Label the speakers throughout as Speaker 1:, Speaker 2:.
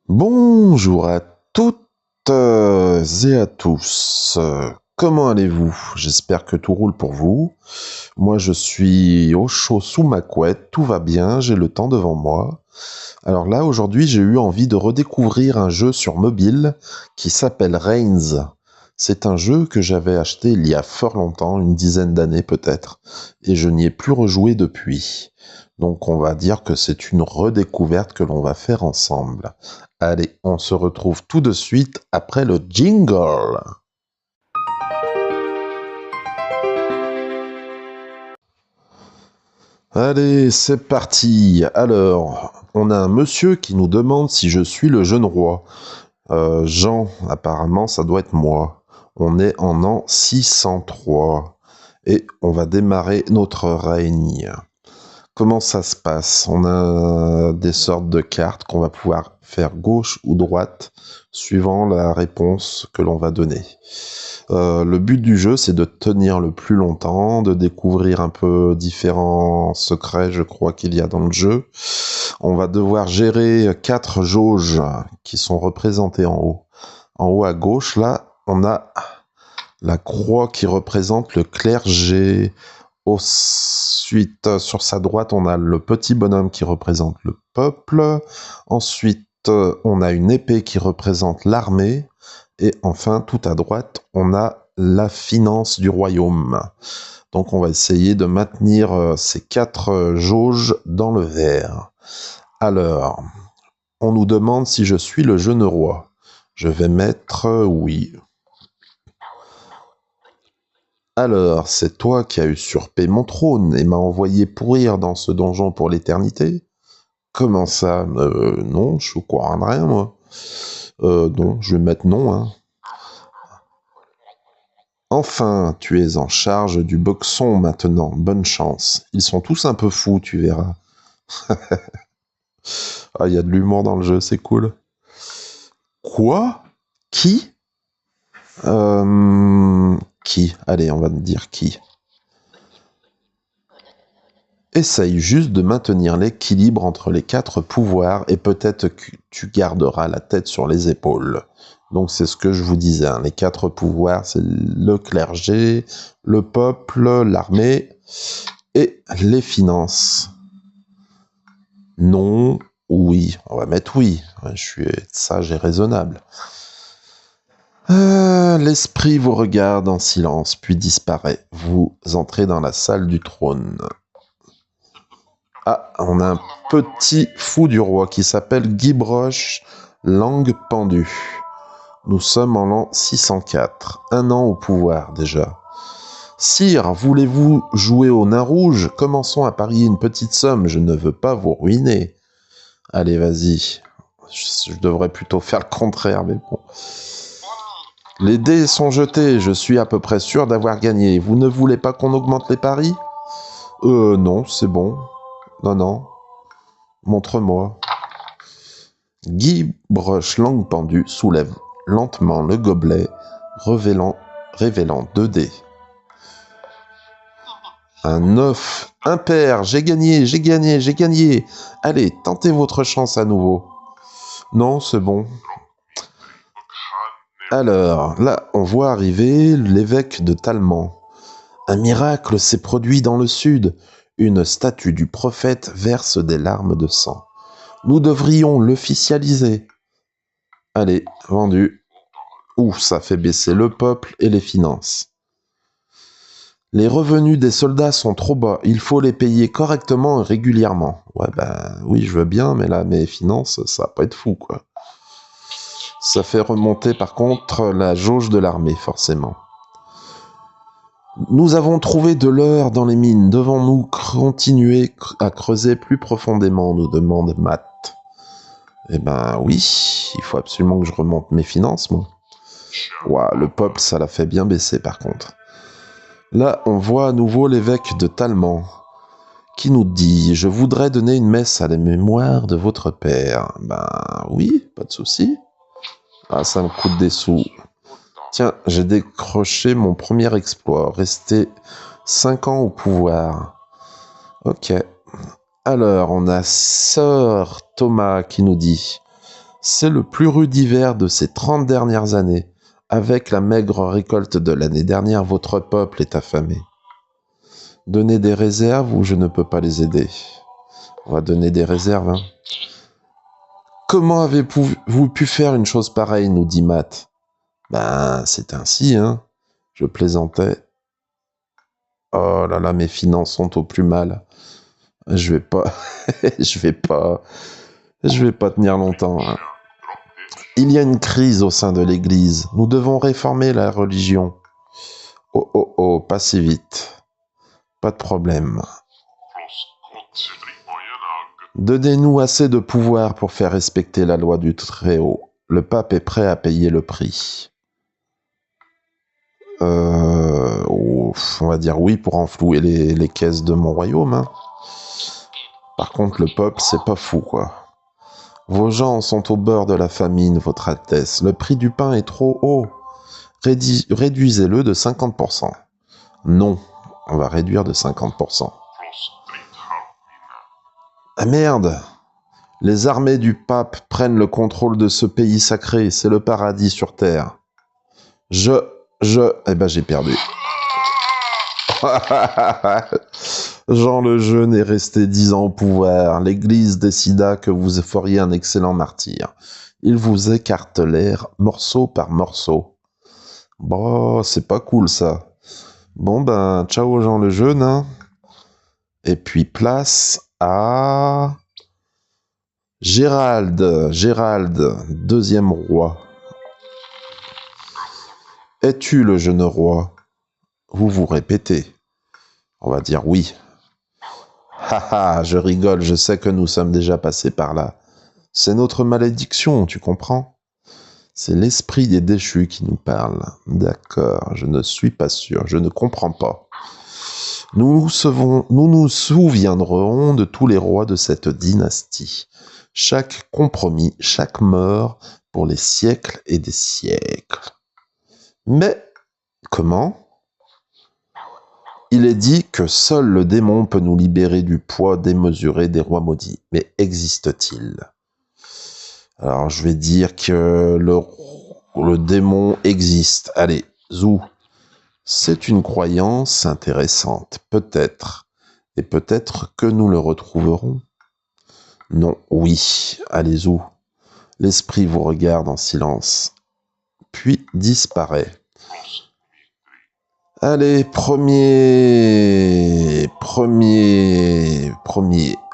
Speaker 1: Bonjour à toutes et à tous. Comment allez-vous? J'espère que tout roule pour vous. Moi, je suis au chaud sous ma couette, tout va bien, j'ai le temps devant moi. Alors là, aujourd'hui, j'ai eu envie de redécouvrir un jeu sur mobile qui s'appelle Reigns. C'est un jeu que j'avais acheté il y a fort longtemps, une dizaine d'années peut-être, et je n'y ai plus rejoué depuis. Donc on va dire que c'est une redécouverte que l'on va faire ensemble. Allez, on se retrouve tout de suite après le jingle. Allez, c'est parti. Alors, on a un monsieur qui nous demande si je suis le jeune roi. Jean, apparemment, ça doit être moi. On est en an 603 et on va démarrer notre règne. Comment ça se passe? On a des sortes de cartes qu'on va pouvoir faire gauche ou droite suivant la réponse que l'on va donner. Le but du jeu, c'est de tenir le plus longtemps, de découvrir un peu différents secrets, je crois qu'il y a dans le jeu. On va devoir gérer 4 jauges qui sont représentées en haut. En haut à gauche, là, on a la croix qui représente le clergé. Ensuite, sur sa droite, on a le petit bonhomme qui représente le peuple. Ensuite, on a une épée qui représente l'armée. Et enfin, tout à droite, on a la finance du royaume. Donc on va essayer de maintenir ces 4 jauges dans le vert. Alors, on nous demande si je suis le jeune roi. Je vais mettre oui. Alors, c'est toi qui as usurpé mon trône et m'as envoyé pourrir dans ce donjon pour l'éternité? Comment ça? Non, je suis au courant de rien, moi. Non, je vais mettre non, hein. Enfin, tu es en charge du boxon maintenant, bonne chance. Ils sont tous un peu fous, tu verras. Ah, il y a de l'humour dans le jeu, c'est cool. Quoi? Qui? Qui? Allez, on va te dire qui. Essaye juste de maintenir l'équilibre entre les 4 pouvoirs et peut-être que tu garderas la tête sur les épaules. Donc c'est ce que je vous disais, hein. Les 4 pouvoirs, c'est le clergé, le peuple, l'armée et les finances. Non, oui, on va mettre oui. Je suis sage et raisonnable. L'esprit vous regarde en silence, puis disparaît. Vous entrez dans la salle du trône. Ah, on a un petit fou du roi qui s'appelle Guy Broche, langue pendue. Nous sommes en l'an 604, un an au pouvoir déjà. Sire, voulez-vous jouer au nain rouge? Commençons à parier une petite somme, je ne veux pas vous ruiner. Allez, vas-y. Je devrais plutôt faire le contraire, mais bon. Les dés sont jetés, je suis à peu près sûr d'avoir gagné. Vous ne voulez pas qu'on augmente les paris? Non, c'est bon. Non. Montre-moi. Guy Broche, langue pendue, soulève lentement le gobelet, révélant 2 dés. Un 9, impair, j'ai gagné. Allez, tentez votre chance à nouveau. Non, c'est bon. Alors, là, on voit arriver l'évêque de Talmand. Un miracle s'est produit dans le sud. Une statue du prophète verse des larmes de sang. Nous devrions l'officialiser. Allez, vendu. Ouh, ça fait baisser le peuple et les finances. Les revenus des soldats sont trop bas, il faut les payer correctement et régulièrement. Ouais, oui, je veux bien, mais là, mes finances, ça va pas être fou, quoi. Ça fait remonter, par contre, la jauge de l'armée, forcément. Nous avons trouvé de l'or dans les mines. Devons-nous continuer à creuser plus profondément, nous demande Matt. Eh ben oui, il faut absolument que je remonte mes finances, moi. Ouah, le peuple, ça l'a fait bien baisser, par contre. Là, on voit à nouveau l'évêque de Talmand, qui nous dit « Je voudrais donner une messe à la mémoire de votre père. » Ben oui, pas de souci. Ah, ça me coûte des sous. Tiens, j'ai décroché mon premier exploit. Rester 5 ans au pouvoir. Ok. Alors, on a Sir Thomas qui nous dit C'est le plus rude hiver de ces 30 dernières années. Avec la maigre récolte de l'année dernière, votre peuple est affamé. Donnez des réserves ou je ne peux pas les aider. On va donner des réserves, hein. Comment avez-vous pu faire une chose pareille, nous dit Matt. Ben, c'est ainsi, hein. Je plaisantais. Oh là là, mes finances sont au plus mal. Je vais pas, je vais pas tenir longtemps, hein. Il y a une crise au sein de l'Église. Nous devons réformer la religion. Oh oh oh, pas si vite. Pas de problème. Donnez-nous assez de pouvoir pour faire respecter la loi du Très-Haut. Le pape est prêt à payer le prix. On va dire oui pour enflouer les caisses de mon royaume, hein. Par contre, le peuple, c'est pas fou, quoi. Vos gens sont au bord de la famine, votre Altesse. Le prix du pain est trop haut. Réduisez-le de 50%. Non, on va réduire de 50%. Ah merde! Les armées du pape prennent le contrôle de ce pays sacré. C'est le paradis sur terre. Eh ben j'ai perdu. Jean le Jeune est resté 10 ans au pouvoir. L'Église décida que vous feriez un excellent martyr. Il vous écartelèrent morceau par morceau. Bon, c'est pas cool ça. Bon ben, ciao Jean le Jeune, hein. Et puis place à Gérald, deuxième roi. Es-tu le jeune roi? Vous vous répétez. On va dire oui. Haha, je rigole, je sais que nous sommes déjà passés par là. C'est notre malédiction, tu comprends? C'est l'esprit des déchus qui nous parle. D'accord, je ne suis pas sûr, je ne comprends pas. Nous nous souviendrons de tous les rois de cette dynastie. Chaque compromis, chaque mort, pour les siècles et des siècles. Mais, comment? Il est dit que seul le démon peut nous libérer du poids démesuré des rois maudits. Mais existe-t-il? Alors, je vais dire que le démon existe. Allez, zou. C'est une croyance intéressante, peut-être. Et peut-être que nous le retrouverons. Non, oui, allez, zou. L'esprit vous regarde en silence, puis disparaît. Allez, premier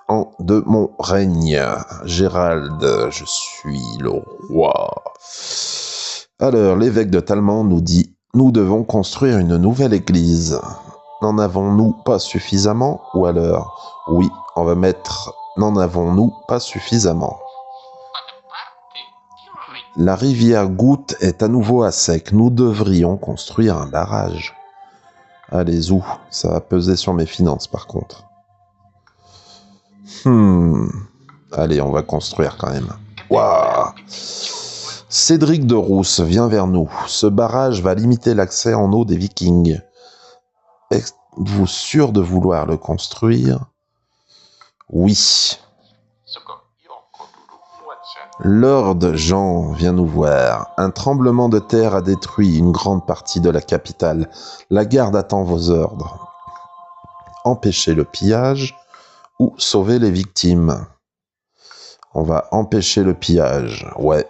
Speaker 1: an de mon règne. Gérald, je suis le roi. Alors, l'évêque de Talmand nous dit, nous devons construire une nouvelle église. N'en avons-nous pas suffisamment? Ou alors, oui, on va mettre, n'en avons-nous pas suffisamment? La rivière Goutte est à nouveau à sec. Nous devrions construire un barrage. Allez, zou, ça va peser sur mes finances par contre. Allez, on va construire quand même. Waouh! Cédric de Rousse vient vers nous. Ce barrage va limiter l'accès en eau des Vikings. Êtes-vous sûr de vouloir le construire? Oui. Lord Jean vient nous voir. Un tremblement de terre a détruit une grande partie de la capitale. La garde attend vos ordres. Empêcher le pillage ou sauver les victimes. On va empêcher le pillage. Ouais.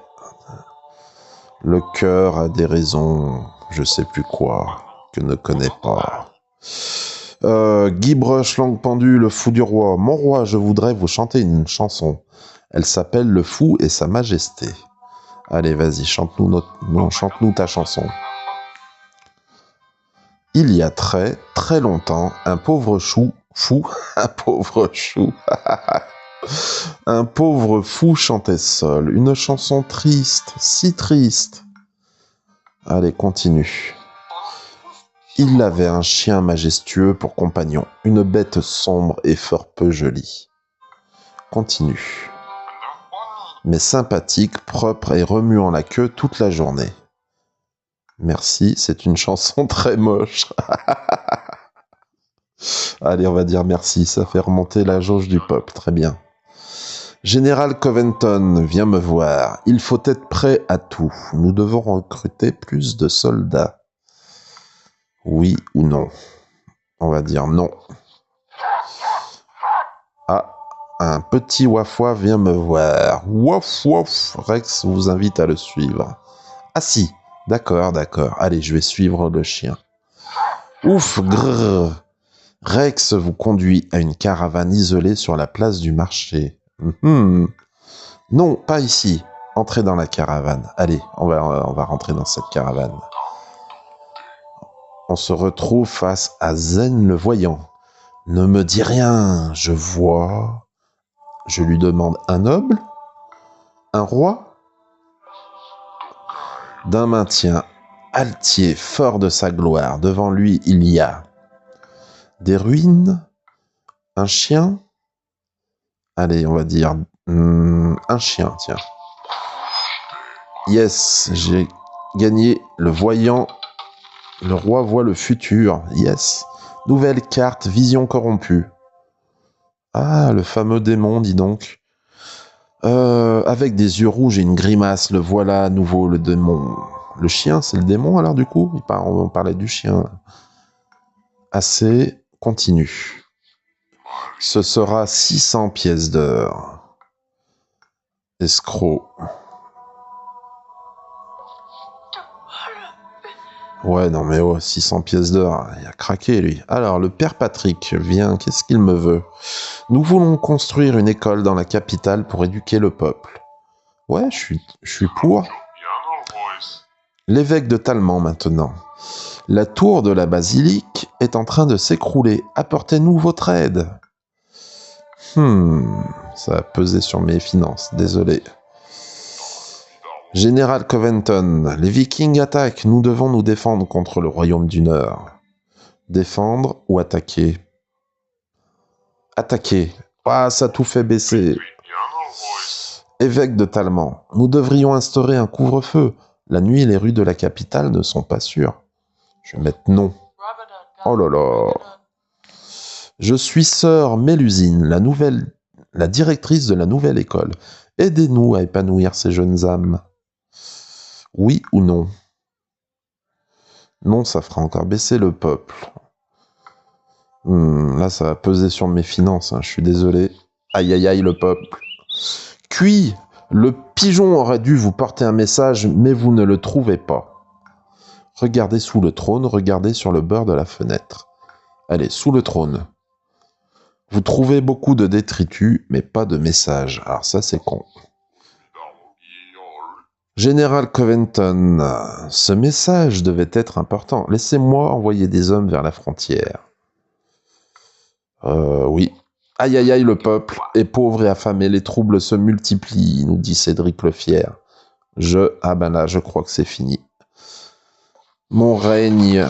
Speaker 1: Le cœur a des raisons, je sais plus quoi, que ne connais pas. Guy Brush, langue pendue, le fou du roi. Mon roi, je voudrais vous chanter une chanson. Elle s'appelle Le Fou et sa Majesté. Allez, vas-y, chante-nous ta chanson. Il y a très, très longtemps, un pauvre fou, un pauvre fou chantait seul, une chanson triste, si triste. Allez, continue. Il avait un chien majestueux pour compagnon, une bête sombre et fort peu jolie. Continue. Mais sympathique, propre et remuant la queue toute la journée. Merci, c'est une chanson très moche. Allez, on va dire merci, ça fait remonter la jauge du peuple, très bien. Général Coventon, viens me voir. Il faut être prêt à tout. Nous devons recruter plus de soldats. Oui ou non? On va dire non. Ah, un petit Wafwa vient me voir. Waf waf. Rex vous invite à le suivre. Ah si, d'accord, d'accord. Allez, je vais suivre le chien. Ouf, grrr. Rex vous conduit à une caravane isolée sur la place du marché. Non, pas ici. Entrez dans la caravane. Allez, on va rentrer dans cette caravane. On se retrouve face à Zen le voyant. Ne me dis rien, je vois. Je lui demande un noble? Un roi? D'un maintien altier, fort de sa gloire. Devant lui, il y a des ruines? Un chien? Allez, on va dire un chien, tiens. Yes, j'ai gagné le voyant. Le roi voit le futur. Yes. Nouvelle carte, vision corrompue. Ah, le fameux démon, dis donc. Avec des yeux rouges et une grimace, le voilà à nouveau, le démon. Le chien, c'est le démon alors du coup? On parlait du chien. Assez, continue. Ce sera 600 pièces d'or. Escroc. Ouais, non mais oh, 600 pièces d'or, il a craqué lui. Alors, le père Patrick vient, qu'est-ce qu'il me veut? Nous voulons construire une école dans la capitale pour éduquer le peuple. Ouais, je suis pour. L'évêque de Talmand maintenant. La tour de la basilique est en train de s'écrouler. Apportez-nous votre aide. Ça a pesé sur mes finances, désolé. Général Coventon, les Vikings attaquent. Nous devons nous défendre contre le royaume du Nord. Défendre ou attaquer? Attaquer. Ah, ça a tout fait baisser. Évêque de Talmand, nous devrions instaurer un couvre-feu. La nuit, les rues de la capitale ne sont pas sûres. Je vais mettre non. Oh là là. Je suis sœur Mélusine, la directrice de la nouvelle école. Aidez-nous à épanouir ces jeunes âmes. Oui ou non? Non, ça fera encore baisser le peuple. Là, ça va peser sur mes finances, hein, je suis désolé. Aïe aïe aïe, le peuple. Cuit, le pigeon aurait dû vous porter un message, mais vous ne le trouvez pas. Regardez sous le trône, regardez sur le bord de la fenêtre. Allez, sous le trône. Vous trouvez beaucoup de détritus, mais pas de message. Alors ça, c'est con. Général Coventon, ce message devait être important. Laissez-moi envoyer des hommes vers la frontière. Oui. Aïe aïe aïe, le peuple est pauvre et affamé, les troubles se multiplient, nous dit Cédric le Fier. Ah ben là, je crois que c'est fini. Mon règne,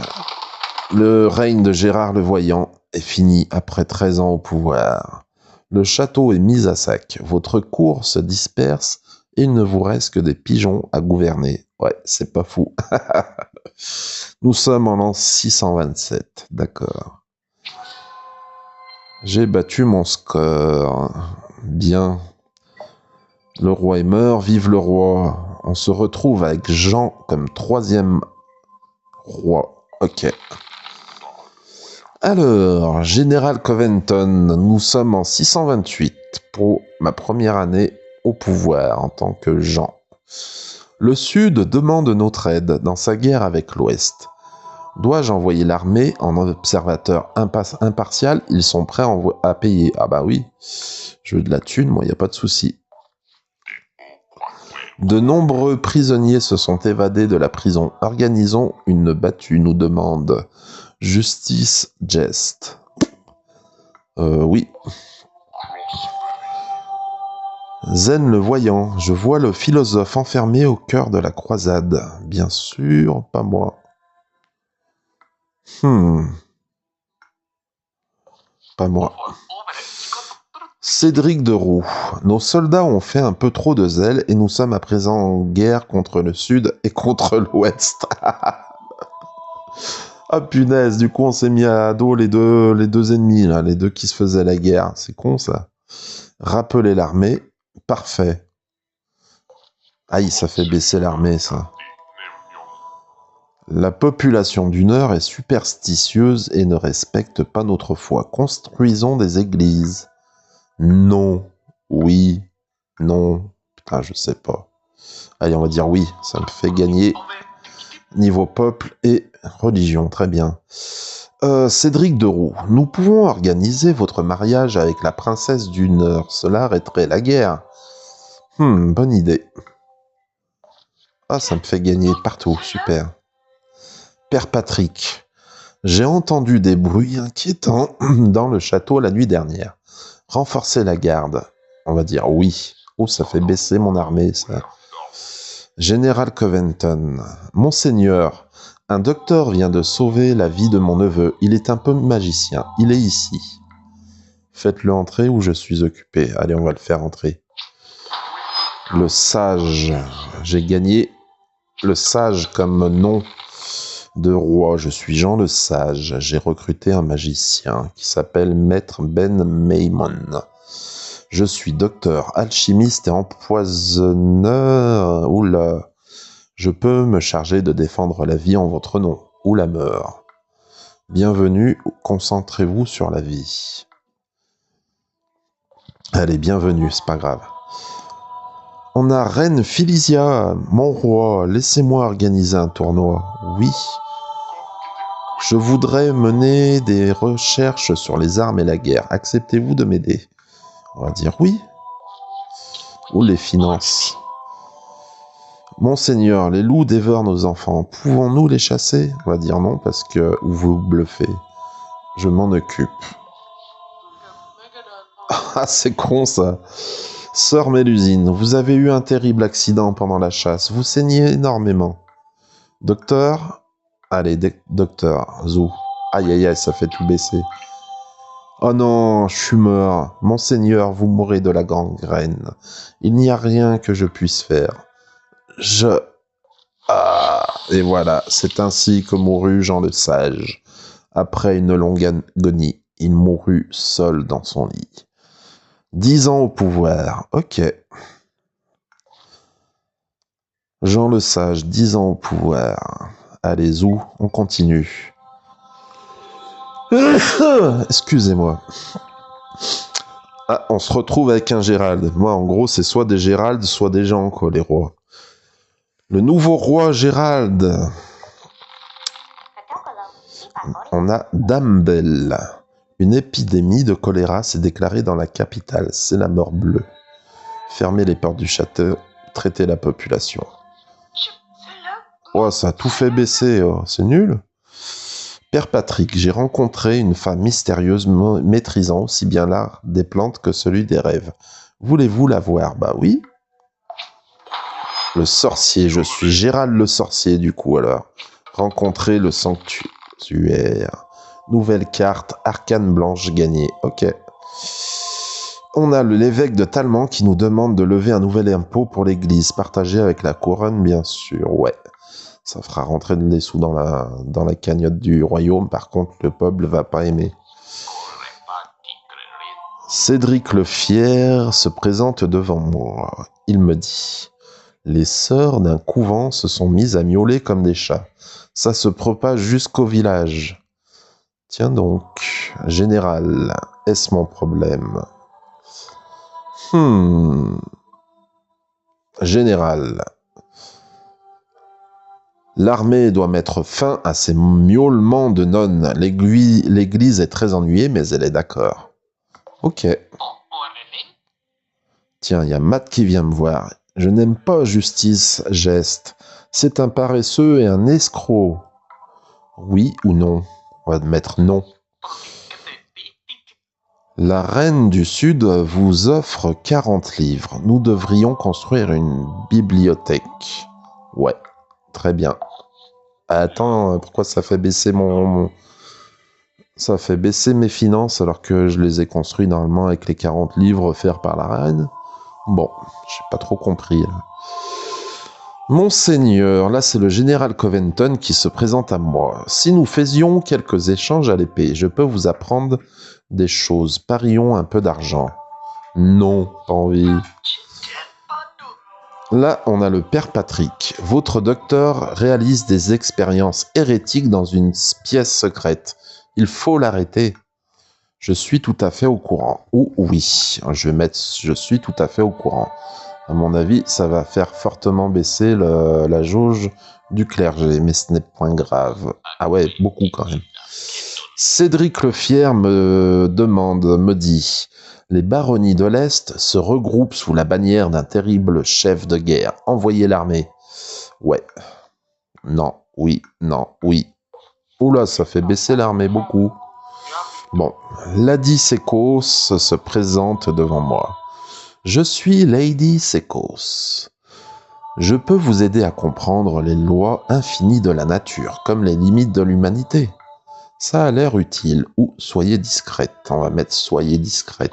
Speaker 1: le règne de Gérard le Voyant, est fini après 13 ans au pouvoir. Le château est mis à sac, votre cour se disperse et il ne vous reste que des pigeons à gouverner. Ouais, c'est pas fou. Nous sommes en l'an 627, d'accord. J'ai battu mon score. Bien. Le roi est mort, vive le roi. On se retrouve avec Jean comme 3e roi. Ok. Alors, Général Coventon, nous sommes en 628 pour ma première année au pouvoir en tant que Jean. Le Sud demande notre aide dans sa guerre avec l'Ouest. Dois-je envoyer l'armée en observateur impartial? Ils sont prêts à payer. Ah bah oui, je veux de la thune, moi, il n'y a pas de souci. De nombreux prisonniers se sont évadés de la prison. Organisons une battue, nous demande Justice Jest. Oui. Zen le voyant, je vois le philosophe enfermé au cœur de la croisade. Bien sûr, pas moi. Pas moi. Cédric de Roux. Nos soldats ont fait un peu trop de zèle et nous sommes à présent en guerre contre le Sud et contre l'Ouest. Ah punaise, du coup on s'est mis à dos les deux ennemis, là, les deux qui se faisaient la guerre. C'est con ça. Rappeler l'armée. Parfait. Aïe, ça fait baisser l'armée, ça. La population du Nord est superstitieuse et ne respecte pas notre foi. Construisons des églises. Non. Oui. Non. Putain, je sais pas. Allez, on va dire oui. Ça me fait gagner niveau peuple et religion. Très bien. Cédric Deroux, nous pouvons organiser votre mariage avec la princesse du Nord. Cela arrêterait la guerre. Bonne idée. Ah, ça me fait gagner partout. Super. Père Patrick, j'ai entendu des bruits inquiétants dans le château la nuit dernière. Renforcer la garde. On va dire oui. Oh, ça fait baisser mon armée, ça. Général Coventon, Monseigneur, un docteur vient de sauver la vie de mon neveu. Il est un peu magicien. Il est ici. Faites-le entrer ou je suis occupé. Allez, on va le faire entrer. Le sage. J'ai gagné le sage comme nom de roi. Je suis Jean le Sage. J'ai recruté un magicien qui s'appelle Maître Ben Maimon. Je suis docteur, alchimiste et empoisonneur. Oula. Je peux me charger de défendre la vie en votre nom, ou la mort. Bienvenue, concentrez-vous sur la vie. Allez, bienvenue, c'est pas grave. On a Reine Phylisia, mon roi, laissez-moi organiser un tournoi. Oui. Je voudrais mener des recherches sur les armes et la guerre. Acceptez-vous de m'aider? On va dire oui. Ou les finances. Monseigneur, les loups dévorent nos enfants. Pouvons-nous les chasser? On va dire non parce que vous bluffez. Je m'en occupe. Ah, c'est con ça. Sœur Mélusine, vous avez eu un terrible accident pendant la chasse. Vous saignez énormément. Docteur? Allez, docteur. Zou. Aïe, aïe, aïe, ça fait tout baisser. Oh non, je suis mort. Monseigneur, vous mourrez de la gangrène. Il n'y a rien que je puisse faire. Et voilà, c'est ainsi que mourut Jean le Sage. Après une longue agonie, il mourut seul dans son lit. 10 ans au pouvoir, ok. Jean le Sage, 10 ans au pouvoir. Allez, Zou, on continue. Excusez-moi. Ah, on se retrouve avec un Gérald. Moi, en gros, c'est soit des Gérald, soit des gens, quoi, les rois. Le nouveau roi Gérald. On a Dame Belle. Une épidémie de choléra s'est déclarée dans la capitale. C'est la mort bleue. Fermez les portes du château. Traitez la population. Oh, ça a tout fait baisser. Oh. C'est nul. Père Patrick, j'ai rencontré une femme mystérieuse maîtrisant aussi bien l'art des plantes que celui des rêves. Voulez-vous la voir? Bah oui. Le sorcier, je suis Gérald le sorcier du coup alors. Rencontrer le sanctuaire. Nouvelle carte, arcane blanche gagnée. Ok. On a l'évêque de Talmand qui nous demande de lever un nouvel impôt pour l'église, partagé avec la couronne bien sûr. Ouais. Ça fera rentrer les sous dans la cagnotte du royaume. Par contre, le peuple va pas aimer. Cédric le Fier se présente devant moi. Il me dit... Les sœurs d'un couvent se sont mises à miauler comme des chats. Ça se propage jusqu'au village. Tiens donc, général, est-ce mon problème? Général. L'armée doit mettre fin à ces miaulements de nonnes. L'église est très ennuyée, mais elle est d'accord. Ok. Tiens, il y a Matt qui vient me voir. Je n'aime pas justice, geste. C'est un paresseux et un escroc. Oui ou non? On va mettre non. La reine du Sud vous offre 40 livres. Nous devrions construire une bibliothèque. Ouais, très bien. Attends, pourquoi ça fait baisser Ça fait baisser mes finances alors que je les ai construits normalement avec les 40 livres offerts par la reine? Bon, j'ai pas trop compris. Là. Monseigneur, là c'est le général Coventon qui se présente à moi. Si nous faisions quelques échanges à l'épée, je peux vous apprendre des choses. Parions un peu d'argent. Non, pas envie. Là, on a le père Patrick. Votre docteur réalise des expériences hérétiques dans une pièce secrète. Il faut l'arrêter. Je suis tout à fait au courant. Ou oui, je vais mettre je suis tout à fait au courant. À mon avis, ça va faire fortement baisser la jauge du clergé, mais ce n'est point grave. Ah ouais, beaucoup quand même. Cédric Lefière me dit: les baronnies de l'Est se regroupent sous la bannière d'un terrible chef de guerre. Envoyez l'armée. Ouais. Non, oui, non, oui. Oula, ça fait baisser l'armée beaucoup. Bon, Lady Sekos se présente devant moi. Je suis Lady Sekos. Je peux vous aider à comprendre les lois infinies de la nature, comme les limites de l'humanité. Ça a l'air utile. Ou soyez discrète. On va mettre soyez discrète.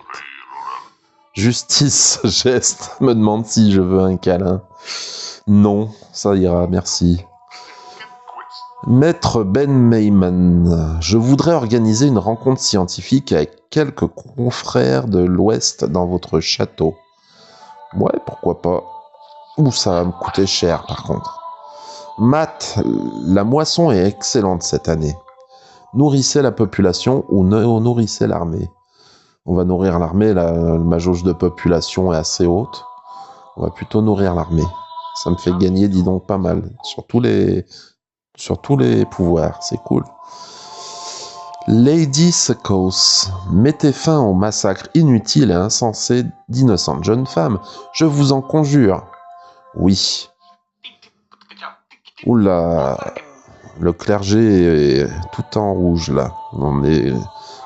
Speaker 1: Justice geste me demande si je veux un câlin. Non, ça ira, merci. Maître Ben Mayman, je voudrais organiser une rencontre scientifique avec quelques confrères de l'Ouest dans votre château. Ouais, pourquoi pas. Ouh, ça va me coûter cher par contre. Matt, la moisson est excellente cette année. Nourrissez la population ou nourrissez l'armée. On va nourrir l'armée, ma jauge de population est assez haute. On va plutôt nourrir l'armée. Ça me fait gagner, dis donc, pas mal. Sur tous les pouvoirs, c'est cool. Lady Sekos, mettez fin au massacre inutile et insensé d'innocentes jeunes femmes. Je vous en conjure. Oui. Oula, le clergé est tout en rouge là.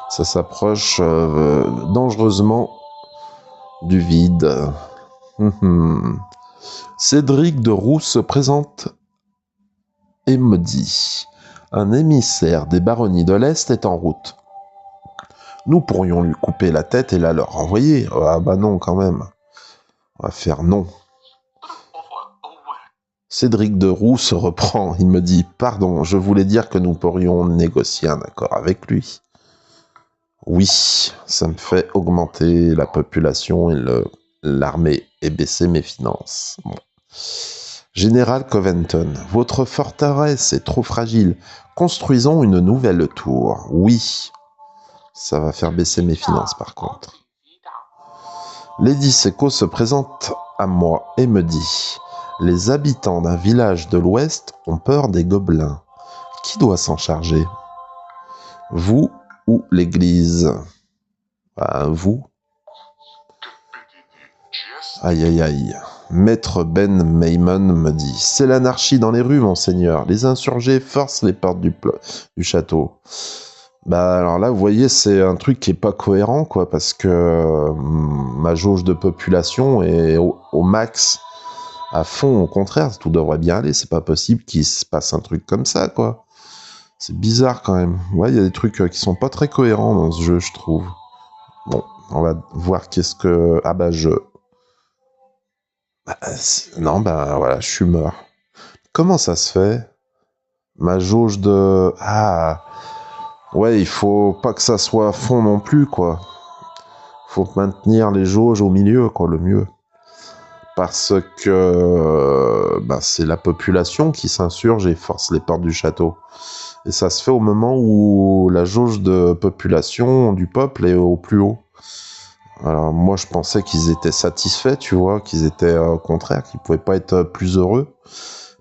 Speaker 1: Ça s'approche dangereusement du vide. Cédric de Roux se présente et me dit: un émissaire des baronnies de l'Est est en route. Nous pourrions lui couper la tête et la leur renvoyer. Ah bah non, quand même. On va faire non. Cédric de Roux se reprend. Il me dit: pardon, je voulais dire que nous pourrions négocier un accord avec lui. Oui, ça me fait augmenter la population et l'armée et baisser mes finances. Bon. Général Coventon, votre forteresse est trop fragile. Construisons une nouvelle tour. Oui. Ça va faire baisser mes finances par contre. Lady Seko se présente à moi et me dit: les habitants d'un village de l'Ouest ont peur des gobelins. Qui doit s'en charger? Vous ou l'Église? Vous. Aïe aïe aïe. Maître Ben Mayman me dit: c'est l'anarchie dans les rues, monseigneur. Les insurgés forcent les portes du château. Bah alors là, vous voyez, c'est un truc qui est pas cohérent, quoi, parce que ma jauge de population est au max, à fond. Au contraire, tout devrait bien aller. C'est pas possible qu'il se passe un truc comme ça, quoi. C'est bizarre quand même. Ouais, il y a des trucs qui sont pas très cohérents dans ce jeu, je trouve. Bon, on va voir qu'est-ce que... Ah bah non, bah voilà, je suis mort. Comment ça se fait? Ma jauge de... Ah... Ouais, il faut pas que ça soit à fond non plus, quoi. Faut maintenir les jauges au milieu, quoi, le mieux. Parce que c'est la population qui s'insurge et force les portes du château. Et ça se fait au moment où la jauge de population du peuple est au plus haut. Alors moi, je pensais qu'ils étaient satisfaits, tu vois, qu'ils étaient au contraire, qu'ils pouvaient pas être plus heureux.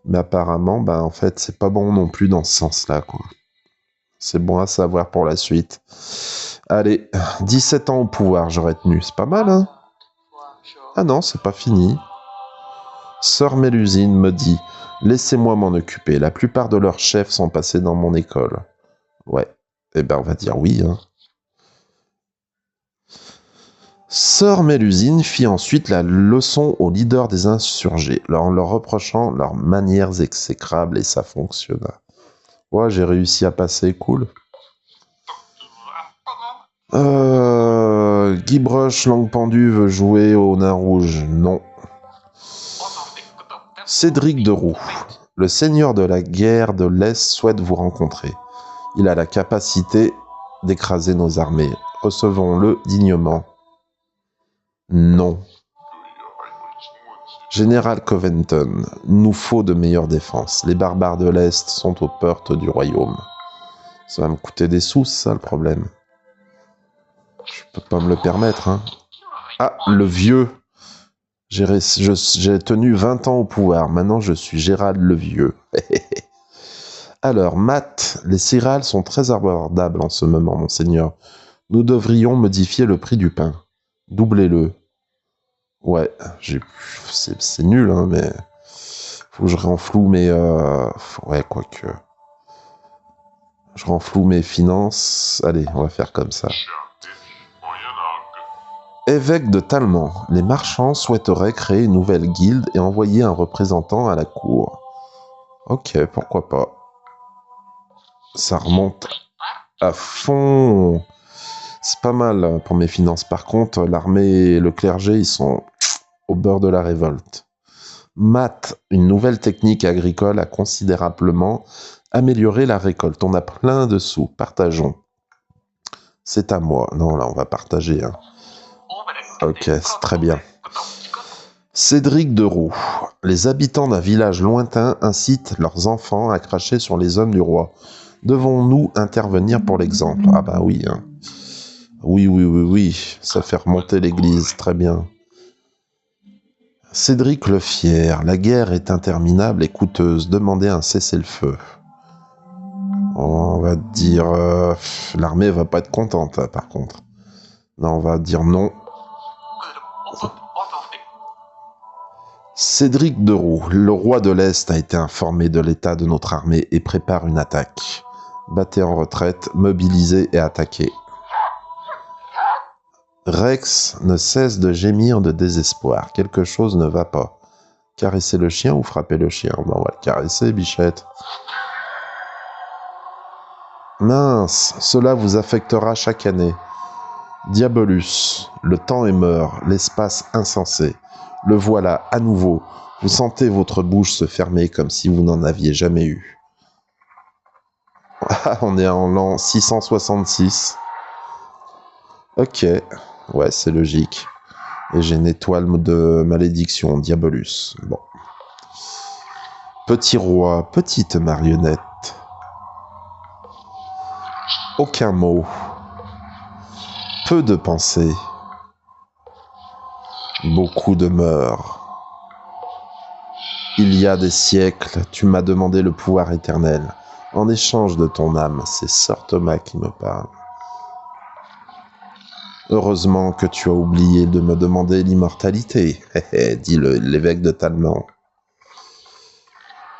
Speaker 1: Mais apparemment, en fait, c'est pas bon non plus dans ce sens-là, quoi. C'est bon à savoir pour la suite. Allez, 17 ans au pouvoir, j'aurais tenu. C'est pas mal, hein? Ah non, c'est pas fini. Sœur Mélusine me dit: laissez-moi m'en occuper. La plupart de leurs chefs sont passés dans mon école. Ouais, eh ben on va dire oui, hein. Sœur Mélusine fit ensuite la leçon aux leaders des insurgés, en leur reprochant leurs manières exécrables, et ça fonctionna. Ouais, j'ai réussi à passer, cool. Guybrush, langue pendue, veut jouer au nain rouge. Non. Cédric de Roux, le seigneur de la guerre de l'Est souhaite vous rencontrer. Il a la capacité d'écraser nos armées. Recevons-le dignement. Non. Général Coventon, nous faut de meilleures défenses. Les barbares de l'Est sont aux portes du royaume. Ça va me coûter des sous, c'est ça le problème. Je peux pas me le permettre, hein. Ah, le vieux. J'ai tenu 20 ans au pouvoir. Maintenant, je suis Gérald le vieux. Alors, Matt, les céréales sont très abordables en ce moment, monseigneur. Nous devrions modifier le prix du pain. Doublez-le. Ouais, c'est nul, hein, mais faut que je renfloue mes... Ouais, quoique... Je renfloue mes finances. Allez, on va faire comme ça. Évêque de Talmand, les marchands souhaiteraient créer une nouvelle guilde et envoyer un représentant à la cour. Ok, pourquoi pas. Ça remonte à fond. C'est pas mal pour mes finances. Par contre, l'armée et le clergé, ils sont au bord de la révolte. Math, une nouvelle technique agricole a considérablement amélioré la récolte. On a plein de sous. Partageons. C'est à moi. Non, là, on va partager. Hein. Ok, c'est très bien. Cédric de Roux. Les habitants d'un village lointain incitent leurs enfants à cracher sur les hommes du roi. Devons-nous intervenir pour l'exemple? Ah bah oui. Hein. Oui. Ça fait remonter l'église. Très bien. Cédric le Fier. La guerre est interminable et coûteuse. Demandez un cessez-le-feu. On va dire... l'armée va pas être contente, là, par contre. Non, on va dire non. Cédric de Roux, le roi de l'Est, a été informé de l'état de notre armée et prépare une attaque. Battez en retraite, mobilisez et attaquez. Rex ne cesse de gémir de désespoir. Quelque chose ne va pas. Caresser le chien ou frapper le chien? Bon, on va le caresser, bichette. Mince, cela vous affectera chaque année. Diabolus, le temps est mort, l'espace insensé. Le voilà, à nouveau. Vous sentez votre bouche se fermer comme si vous n'en aviez jamais eu. Ah, on est en l'an 666. Ok, ouais, c'est logique. Et j'ai une étoile de malédiction, Diabolus. Bon. Petit roi, petite marionnette. Aucun mot. Peu de pensées. Beaucoup de mœurs. Il y a des siècles, tu m'as demandé le pouvoir éternel. En échange de ton âme, c'est Sir Thomas qui me parle. Heureusement que tu as oublié de me demander l'immortalité, dit l'évêque de Talmand.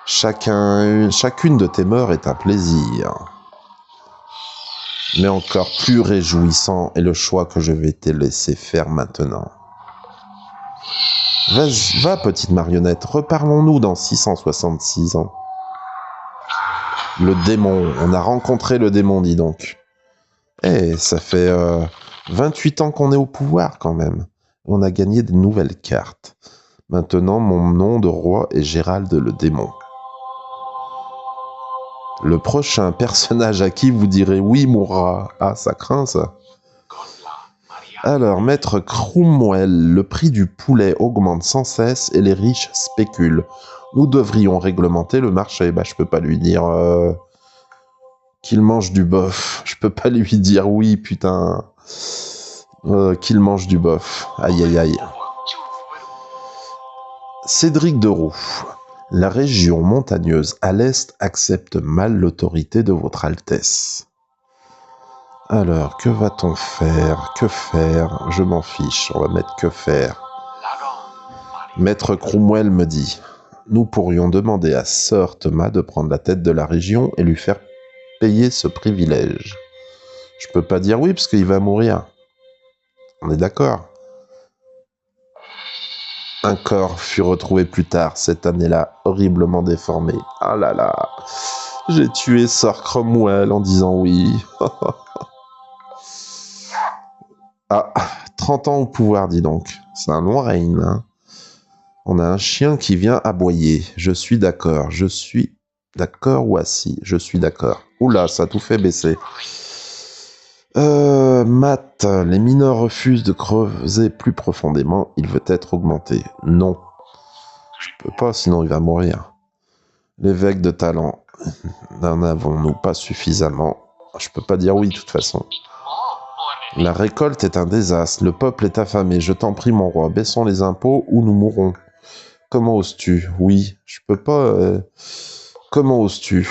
Speaker 1: Chacune de tes mœurs est un plaisir. Mais encore plus réjouissant est le choix que je vais te laisser faire maintenant. Va, petite marionnette, reparlons-nous dans 666 ans. Le démon, on a rencontré le démon, dis donc. Ça fait 28 ans qu'on est au pouvoir quand même. On a gagné de nouvelles cartes. Maintenant, mon nom de roi est Gérald le démon. Le prochain personnage à qui vous direz oui mourra. Ah, ça craint ça. Alors, maître Cromwell, le prix du poulet augmente sans cesse et les riches spéculent. Nous devrions réglementer le marché. Bah, je peux pas lui dire qu'il mange du bœuf. Je peux pas lui dire oui, putain. Qu'il mange du bœuf. Aïe, aïe, aïe. Cédric de Roux. La région montagneuse à l'est accepte mal l'autorité de votre Altesse. Alors, que va-t-on faire? Que faire? Je m'en fiche, on va mettre que faire. Maître Cromwell me dit, nous pourrions demander à Sir Thomas de prendre la tête de la région et lui faire payer ce privilège. Je peux pas dire oui parce qu'il va mourir. On est d'accord? Un corps fut retrouvé plus tard, cette année-là, horriblement déformé. Ah là là, j'ai tué Sir Cromwell en disant oui. Ah, 30 ans au pouvoir, dis donc. C'est un long règne, hein. On a un chien qui vient aboyer. Je suis d'accord. Je suis d'accord ou assis? Je suis d'accord. Oula, ça a tout fait baisser. Matt, les mineurs refusent de creuser plus profondément. Il veut être augmenté. Non. Je peux pas, sinon il va mourir. L'évêque de talent. N'en avons-nous pas suffisamment? Je peux pas dire oui, de toute façon. La récolte est un désastre. Le peuple est affamé. Je t'en prie, mon roi, baissons les impôts ou nous mourrons. Comment oses-tu? Oui, je peux pas... Comment oses-tu?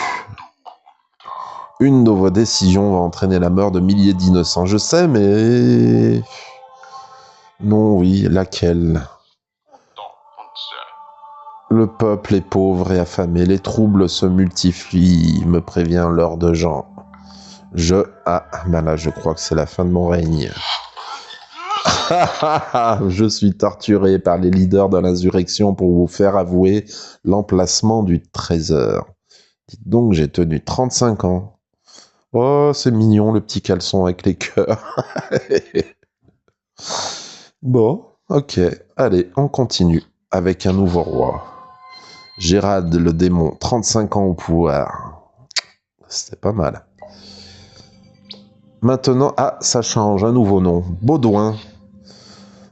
Speaker 1: Une de vos décisions va entraîner la mort de milliers d'innocents. Je sais, mais... Non, oui, laquelle? Le peuple est pauvre et affamé. Les troubles se multiplient, me prévient Lord Jean. Ah, ben là, je crois que c'est la fin de mon règne. Je suis torturé par les leaders de l'insurrection pour vous faire avouer l'emplacement du trésor. Dites donc, j'ai tenu 35 ans. Oh, c'est mignon, le petit caleçon avec les cœurs. Bon, ok. Allez, on continue avec un nouveau roi. Gérald le démon, 35 ans au pouvoir. C'était pas mal. Maintenant, ah, ça change, un nouveau nom. Baudouin.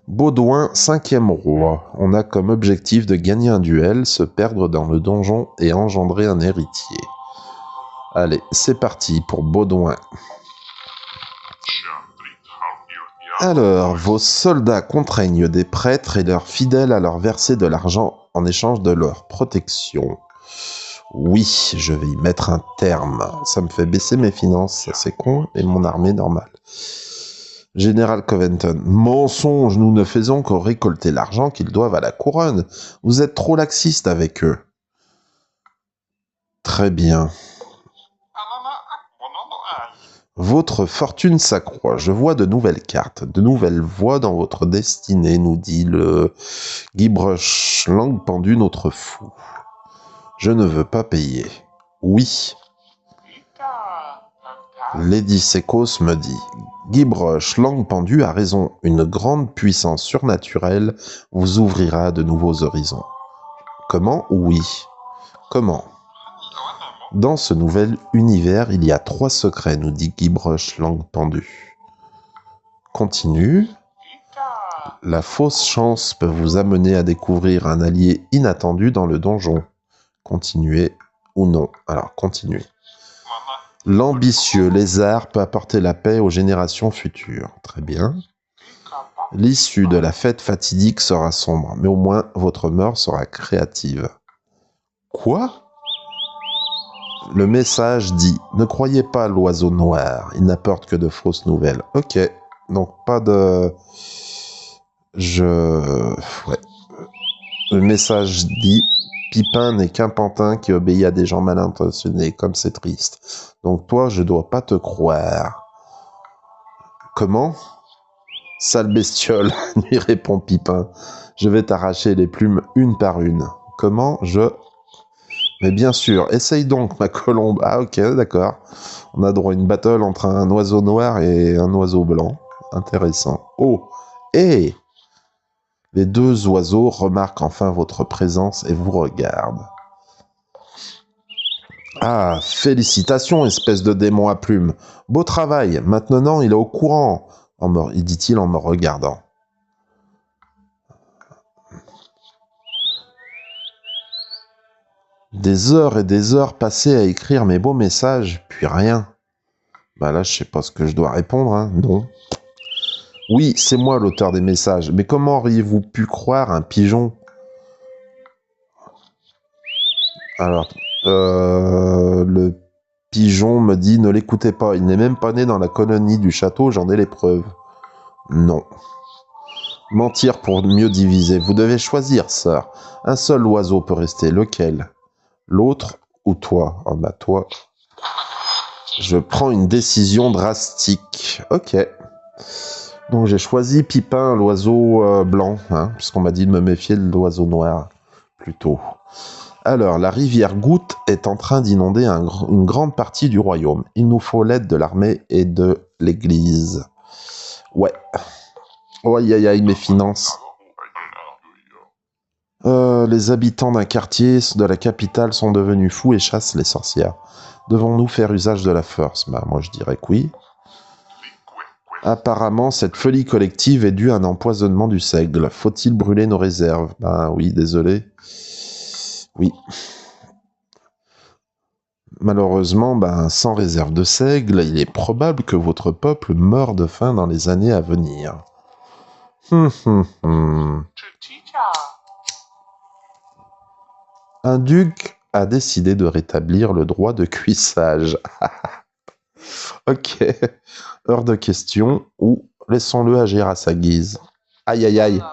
Speaker 1: Baudouin, 5e roi. On a comme objectif de gagner un duel, se perdre dans le donjon et engendrer un héritier. Allez, c'est parti pour Baudouin. Alors, vos soldats contraignent des prêtres et leurs fidèles à leur verser de l'argent en échange de leur protection. Oui, je vais y mettre un terme. Ça me fait baisser mes finances, c'est con, et mon armée normale. Général Coventon, mensonge, nous ne faisons que récolter l'argent qu'ils doivent à la couronne. Vous êtes trop laxiste avec eux. Très bien. Votre fortune s'accroît. Je vois de nouvelles cartes, de nouvelles voies dans votre destinée, nous dit le Guybrush, langue pendue, notre fou. Je ne veux pas payer. Oui. Lady Sekos me dit, Guybrush, langue pendue, a raison. Une grande puissance surnaturelle vous ouvrira de nouveaux horizons. Comment? Oui. Comment? Dans ce nouvel univers, il y a 3 secrets, nous dit Guybrush, langue pendue. Continue. La fausse chance peut vous amener à découvrir un allié inattendu dans le donjon. Continuez ou non. Alors, continuez. L'ambitieux lézard peut apporter la paix aux générations futures. Très bien. L'issue de la fête fatidique sera sombre, mais au moins votre mort sera créative. Quoi? Le message dit « Ne croyez pas l'oiseau noir, il n'apporte que de fausses nouvelles. » Ok, donc pas de... Ouais. Le message dit « Pipin n'est qu'un pantin qui obéit à des gens mal intentionnés, comme c'est triste. Donc toi, je dois pas te croire. » Comment? Sale bestiole, lui répond Pipin. Je vais t'arracher les plumes une par une. Comment? Mais bien sûr, essaye donc, ma colombe. Ah ok, d'accord. On a droit à une battle entre un oiseau noir et un oiseau blanc. Intéressant. Oh, hé! Les 2 oiseaux remarquent enfin votre présence et vous regardent. Ah, félicitations, espèce de démon à plumes. Beau travail, maintenant il est au courant, dit-il en me regardant. Des heures et des heures passées à écrire mes beaux messages, puis rien. Bah là, je sais pas ce que je dois répondre, hein, non. Oui, c'est moi l'auteur des messages, mais comment auriez-vous pu croire un pigeon? Alors, le pigeon me dit, ne l'écoutez pas, il n'est même pas né dans la colonie du château, j'en ai les preuves. Non. Mentir pour mieux diviser, vous devez choisir, sœur. Un seul oiseau peut rester, lequel? L'autre ou toi? Ah bah toi. Je prends une décision drastique. Ok. Donc j'ai choisi Pipin, l'oiseau blanc, hein, puisqu'on m'a dit de me méfier de l'oiseau noir, plutôt. Alors, la rivière Goutte est en train d'inonder une grande partie du royaume. Il nous faut l'aide de l'armée et de l'église. Ouais. Oh, aïe aïe aïe, mes finances. Les habitants d'un quartier de la capitale sont devenus fous et chassent les sorcières. Devons-nous faire usage de la force? Bah, moi je dirais que oui. Apparemment, cette folie collective est due à un empoisonnement du seigle. Faut-il brûler nos réserves? Ben oui, désolé. Oui. Malheureusement, sans réserve de seigle, il est probable que votre peuple meure de faim dans les années à venir. Un duc a décidé de rétablir le droit de cuissage. Ok. Heure de question ou laissons-le agir à sa guise. Aïe aïe aïe.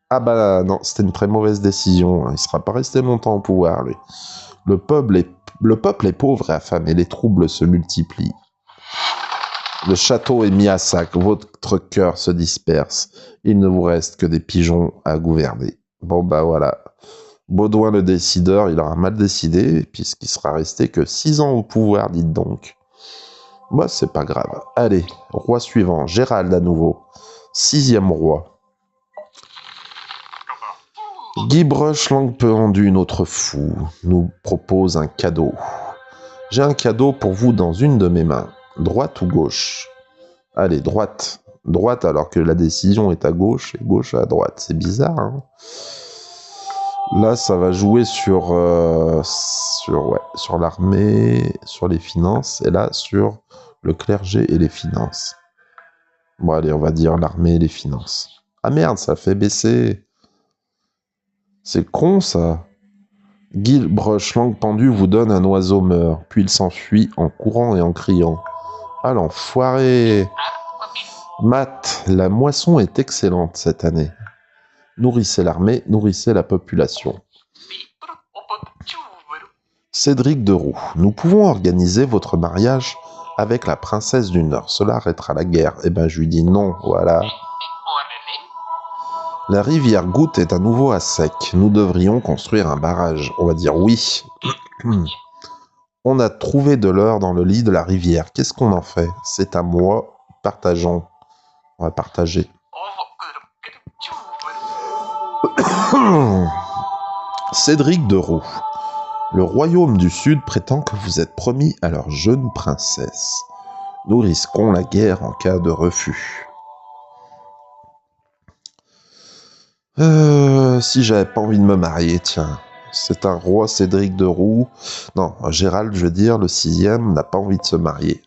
Speaker 1: Ah bah non, c'était une très mauvaise décision. Il ne sera pas resté longtemps au pouvoir, lui. Le peuple est pauvre et affamé, les troubles se multiplient. Le château est mis à sac, votre cœur se disperse. Il ne vous reste que des pigeons à gouverner. Bon bah voilà. Baudouin le décideur, il aura mal décidé, puisqu'il sera resté que 6 ans au pouvoir, dites donc. Bah c'est pas grave. Allez, roi suivant, Gérald à nouveau. 6e roi. Guybrush, langue pendue, notre fou, nous propose un cadeau. J'ai un cadeau pour vous dans une de mes mains. Droite ou gauche? Allez, droite. Droite alors que la décision est à gauche et gauche à droite. C'est bizarre, hein? Là, ça va jouer sur l'armée, sur les finances, et là, sur le clergé et les finances. Bon, allez, on va dire l'armée et les finances. Ah merde, ça fait baisser. C'est con, ça. Guybrush, langue pendue, vous donne un oiseau meurt, puis il s'enfuit en courant et en criant. Ah, l'enfoiré! Matt, la moisson est excellente cette année. Nourrissez l'armée, nourrissez la population. Cédric de Roux, nous pouvons organiser votre mariage avec la princesse du Nord. Cela arrêtera la guerre. Eh ben, je lui dis non, voilà. La rivière Goutte est à nouveau à sec. Nous devrions construire un barrage. On va dire oui. On a trouvé de l'or dans le lit de la rivière. Qu'est-ce qu'on en fait? C'est à moi. Partageons. On va partager. Cédric de Roux. Le royaume du Sud prétend que vous êtes promis à leur jeune princesse. Nous risquons la guerre en cas de refus. Si j'avais pas envie de me marier, tiens. C'est un roi, Cédric de Roux. Non, Gérald, je veux dire, le 6e, n'a pas envie de se marier.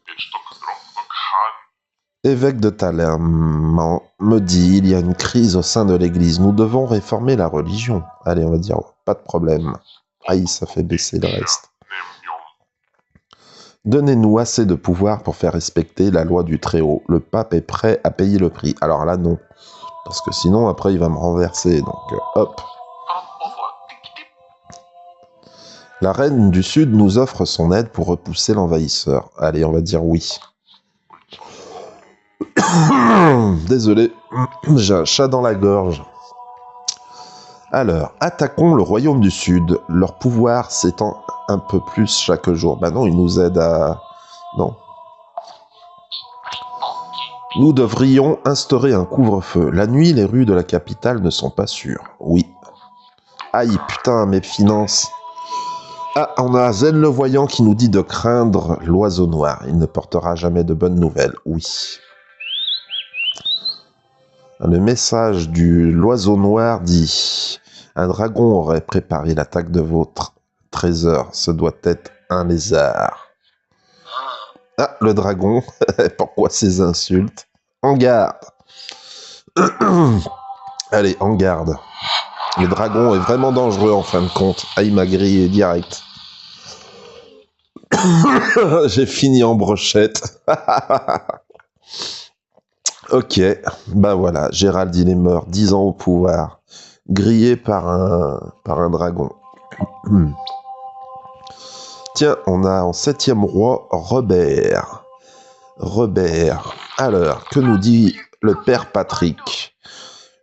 Speaker 1: Évêque de Talem me dit, il y a une crise au sein de l'église. Nous devons réformer la religion. Allez, on va dire, pas de problème. Aïe, ça fait baisser le reste. Donnez-nous assez de pouvoir pour faire respecter la loi du Très-Haut. Le pape est prêt à payer le prix. Alors là, non. Parce que sinon, après, il va me renverser. Donc, hop. La reine du Sud nous offre son aide pour repousser l'envahisseur. Allez, on va dire oui. Désolé, j'ai un chat dans la gorge. Alors, attaquons le royaume du Sud. Leur pouvoir s'étend un peu plus chaque jour. Bah non, ils nous aident à... Non. Nous devrions instaurer un couvre-feu. La nuit, les rues de la capitale ne sont pas sûres. Oui. Aïe, putain, mes finances. Ah, on a Zen le Voyant qui nous dit de craindre l'oiseau noir. Il ne portera jamais de bonnes nouvelles. Oui. Le message du l'oiseau noir dit... Un dragon aurait préparé l'attaque de votre trésor. Ce doit être un lézard. Ah, le dragon. Pourquoi ces insultes? En garde. Allez, en garde. Le dragon est vraiment dangereux en fin de compte. Ah, il m'a grillé direct. J'ai fini en brochette. Ok, bah voilà, Gérald il est mort, 10 ans au pouvoir, grillé par un dragon. Tiens, on a en 7e roi Robert. Robert, alors, que nous dit le père Patrick?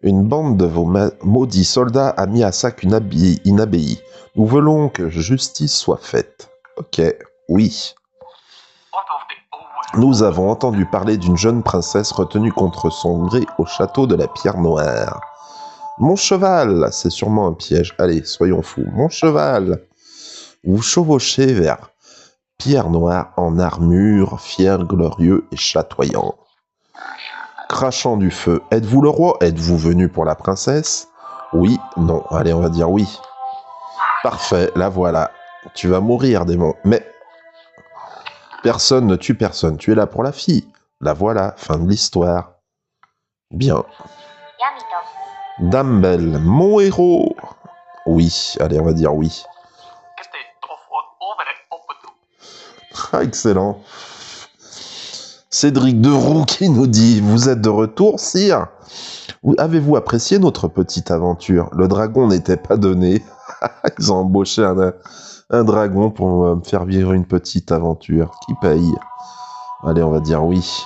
Speaker 1: Une bande de vos maudits soldats a mis à sac une abbaye. Nous voulons que justice soit faite. Ok, oui. Nous avons entendu parler d'une jeune princesse retenue contre son gré au château de la Pierre Noire. Mon cheval, c'est sûrement un piège. Allez, soyons fous. Mon cheval. Vous chevauchez vers Pierre Noire en armure, fier, glorieux et chatoyant. Crachant du feu. Êtes-vous le roi? Êtes-vous venu pour la princesse? Oui, non. Allez, on va dire oui. Parfait, la voilà. Tu vas mourir, démon. Mais personne ne tue personne. Tu es là pour la fille. La voilà, fin de l'histoire. Bien. Dame Belle, mon héros. Oui, allez, on va dire oui. Ah, excellent. Cédric Deroux qui nous dit « Vous êtes de retour, sire ? Avez-vous apprécié notre petite aventure ? Le dragon n'était pas donné. » Ils ont embauché un dragon pour me faire vivre une petite aventure. Qui paye? Allez, on va dire oui.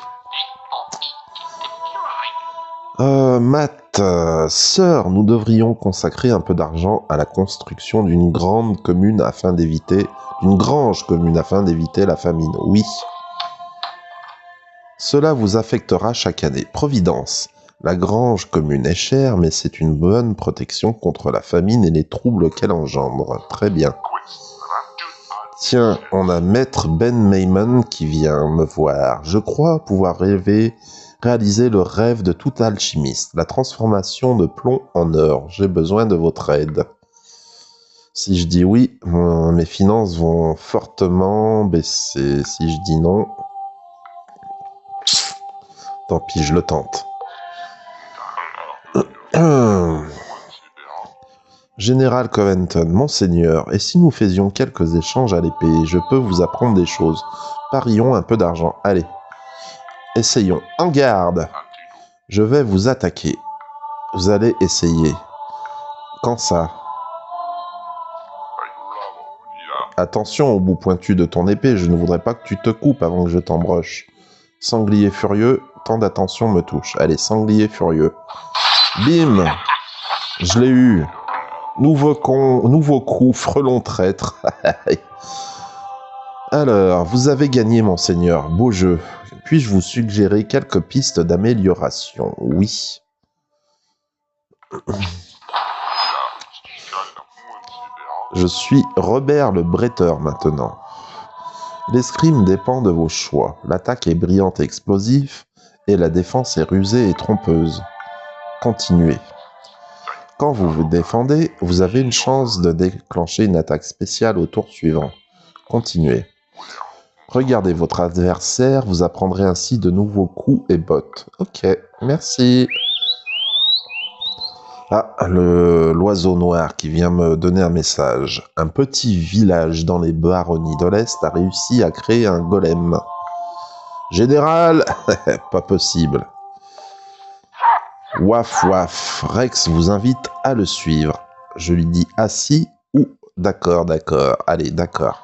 Speaker 1: Matt, sœur, nous devrions consacrer un peu d'argent à la construction d'une grange commune afin d'éviter la famine. Oui. Cela vous affectera chaque année. Providence. La grange commune est chère, mais c'est une bonne protection contre la famine et les troubles qu'elle engendre. Très bien. Tiens, on a Maître Ben Mayman qui vient me voir. Je crois pouvoir réaliser le rêve de tout alchimiste, la transformation de plomb en or. J'ai besoin de votre aide. Si je dis oui, mes finances vont fortement baisser. Si je dis non, tant pis, je le tente. Général Coventon, monseigneur, et si nous faisions quelques échanges à l'épée, je peux vous apprendre des choses. Parions un peu d'argent. Allez, essayons. En garde! Je vais vous attaquer. Vous allez essayer. Quand ça? Attention au bout pointu de ton épée, je ne voudrais pas que tu te coupes avant que je t'embroche. Sanglier furieux, tant d'attention me touche. Allez, sanglier furieux. Bim! Je l'ai eu. Nouveau coup, frelon traître. Alors, vous avez gagné, monseigneur. Beau jeu. Puis-je vous suggérer quelques pistes d'amélioration? Oui. Je suis Robert le Bretteur maintenant. L'escrime dépend de vos choix. L'attaque est brillante et explosive, et la défense est rusée et trompeuse. Continuez. Quand vous vous défendez, vous avez une chance de déclencher une attaque spéciale au tour suivant. Continuez. Regardez votre adversaire, vous apprendrez ainsi de nouveaux coups et bottes. Ok, merci. Ah, l'oiseau noir qui vient me donner un message. Un petit village dans les baronnies de l'Est a réussi à créer un golem. Général, pas possible. Waf waf, Rex vous invite à le suivre. Je lui dis assis ou d'accord, allez, d'accord.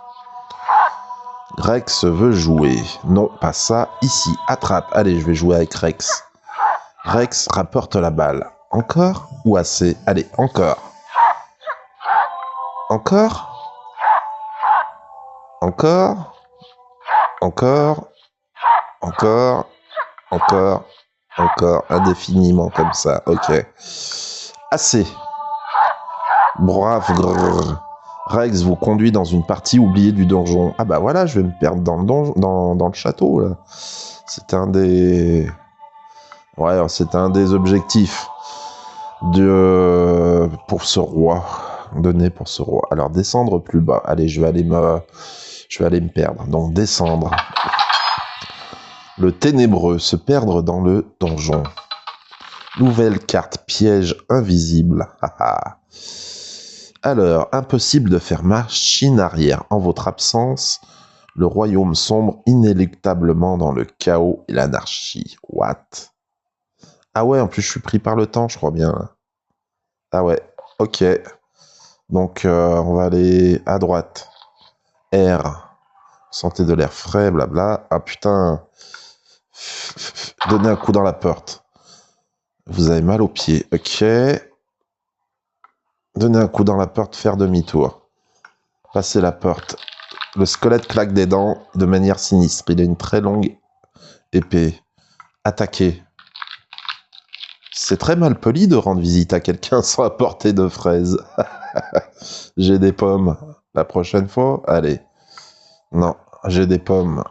Speaker 1: Rex veut jouer. Non, pas ça, ici, attrape. Allez, je vais jouer avec Rex. Rex rapporte la balle. Encore ou assez? Allez, encore. Encore? Encore? Encore? Encore, indéfiniment comme ça, ok. Assez. Brave, grrr. Rex vous conduit dans une partie oubliée du donjon. Ah bah voilà, je vais me perdre dans le donjon, dans le château, là. C'est un des... Ouais, c'est un des objectifs pour ce roi. Donné pour ce roi. Alors, descendre plus bas. Allez, je vais aller me perdre. Donc, descendre. Le ténébreux, se perdre dans le donjon. Nouvelle carte piège invisible. Alors, impossible de faire machine arrière. En votre absence, le royaume sombre inéluctablement dans le chaos et l'anarchie. What? Ah ouais, en plus je suis pris par le temps, je crois bien. Ah ouais, ok. Donc, on va aller à droite. R. Sentez de l'air frais, blabla. Ah putain. Donnez un coup dans la porte. Vous avez mal aux pieds. Ok. Donnez un coup dans la porte, faire demi-tour. Passez la porte. Le squelette claque des dents de manière sinistre. Il a une très longue épée. Attaquez. C'est très mal poli de rendre visite à quelqu'un sans apporter de fraises. J'ai des pommes. La prochaine fois, allez. Non, j'ai des pommes.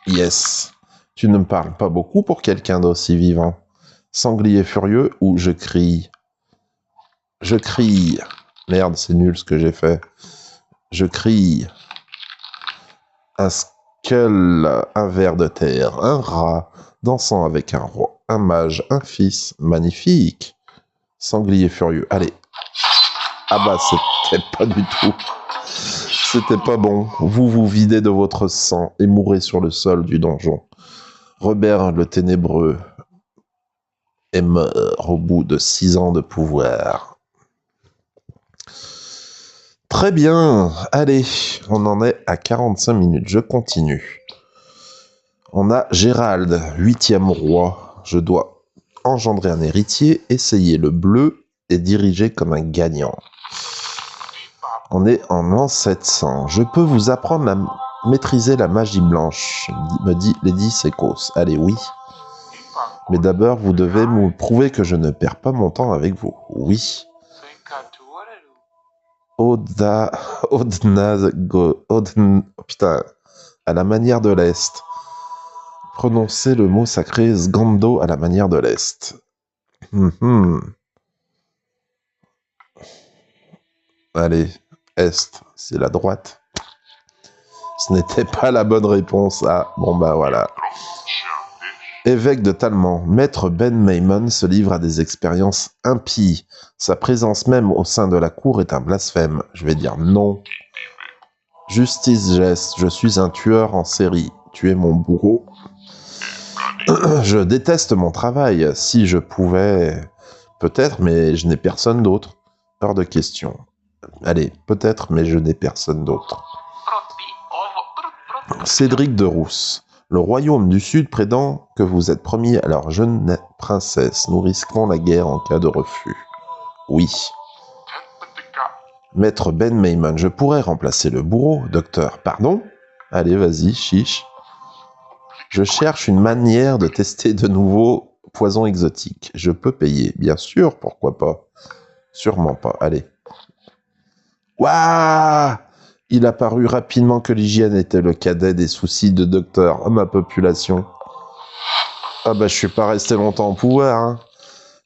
Speaker 1: Yes. Tu ne me parles pas beaucoup pour quelqu'un d'aussi vivant. Sanglier furieux ou je crie? Je crie. Merde, c'est nul ce que j'ai fait. Je crie. Un skull, un ver de terre, un rat, dansant avec un roi, un mage, un fils, magnifique. Sanglier furieux, allez. Ah bah, c'était pas du tout. C'était pas bon. Vous vous videz de votre sang et mourrez sur le sol du donjon. Robert le Ténébreux est mort au bout de 6 ans de pouvoir. Très bien, allez, on en est à 45 minutes, je continue. On a Gérald, 8e roi. Je dois engendrer un héritier, essayer le bleu et diriger comme un gagnant. On est en l'an 700. Je peux vous apprendre à maîtriser la magie blanche, me dit Lady Sekos. Allez, oui. Mais d'abord, vous devez me prouver que je ne perds pas mon temps avec vous. Oui. Putain, à la manière de l'Est. Prononcez le mot sacré Sgando à la manière de l'Est. Allez, Est, c'est la droite. Ce n'était pas la bonne réponse. Ah, bon bah voilà. Évêque de Talmand, Maître Ben Maimon se livre à des expériences impies. Sa présence même au sein de la cour est un blasphème. Je vais dire non. Justice geste, je suis un tueur en série. Tu es mon bourreau. Je déteste mon travail. Si je pouvais... Peut-être, mais je n'ai personne d'autre. Hors de question. Allez, peut-être, mais je n'ai personne d'autre. Cédric de Rousse. Le royaume du Sud prétend que vous êtes promis à leur jeune princesse. Nous risquons la guerre en cas de refus. Oui. Maître Ben Maimon, je pourrais remplacer le bourreau, docteur. Pardon? Allez, vas-y, chiche. Je cherche une manière de tester de nouveaux poisons exotiques. Je peux payer, bien sûr, pourquoi pas? Sûrement pas, allez. Waouh! Il apparut rapidement que l'hygiène était le cadet des soucis de docteur. Oh, ma population. Ah bah je suis pas resté longtemps au pouvoir, hein.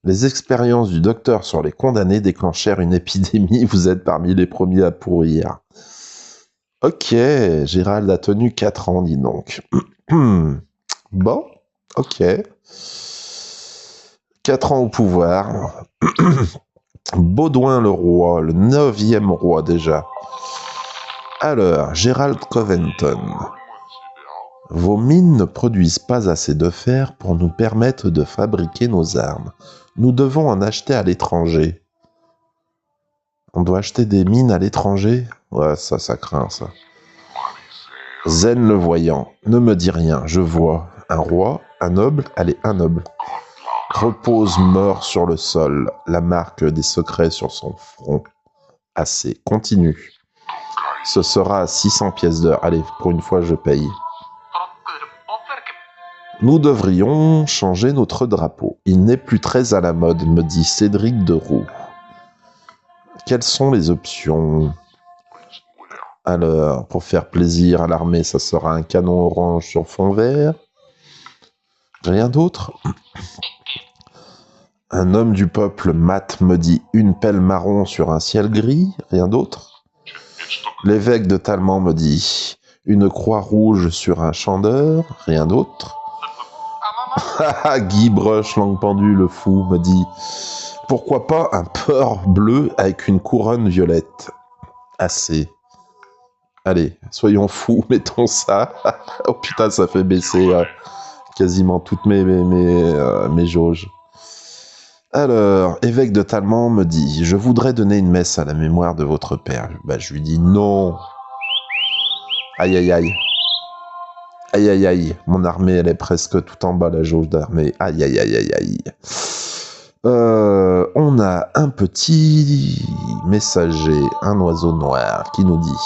Speaker 1: Les expériences du docteur sur les condamnés déclenchèrent une épidémie. Vous êtes parmi les premiers à pourrir. Ok, Gérald a tenu 4 ans, dis donc. Bon, ok. 4 ans au pouvoir. Baudouin le roi, le 9e roi déjà. Alors, Gérald Coventon. Vos mines ne produisent pas assez de fer pour nous permettre de fabriquer nos armes. Nous devons en acheter à l'étranger. On doit acheter des mines à l'étranger? Ouais, ça craint, ça. Zen le voyant. Ne me dis rien, je vois. Un roi, un noble, allez, un noble. Repose mort sur le sol, la marque des secrets sur son front. Assez, continue. Ce sera à 600 pièces d'or. Allez, pour une fois, je paye. Nous devrions changer notre drapeau. Il n'est plus très à la mode, me dit Cédric de Roux. Quelles sont les options? Alors, pour faire plaisir à l'armée, ça sera un canon orange sur fond vert. Rien d'autre? Un homme du peuple, Matt, me dit une pelle marron sur un ciel gris. Rien d'autre? L'évêque de Talmand me dit une croix rouge sur un champ d'or. Rien d'autre? Guy Brush, langue pendue, le fou, me dit pourquoi pas un porc bleu avec une couronne violette? Assez. Allez, soyons fous, mettons ça. Oh putain, ça fait baisser quasiment toutes mes jauges. Alors, évêque de Talmand me dit je voudrais donner une messe à la mémoire de votre père. Bah, je lui dis non. Aïe aïe aïe. Aïe aïe aïe. Mon armée, elle est presque tout en bas, la jauge d'armée. Aïe aïe aïe aïe aïe. On a un petit messager, un oiseau noir, qui nous dit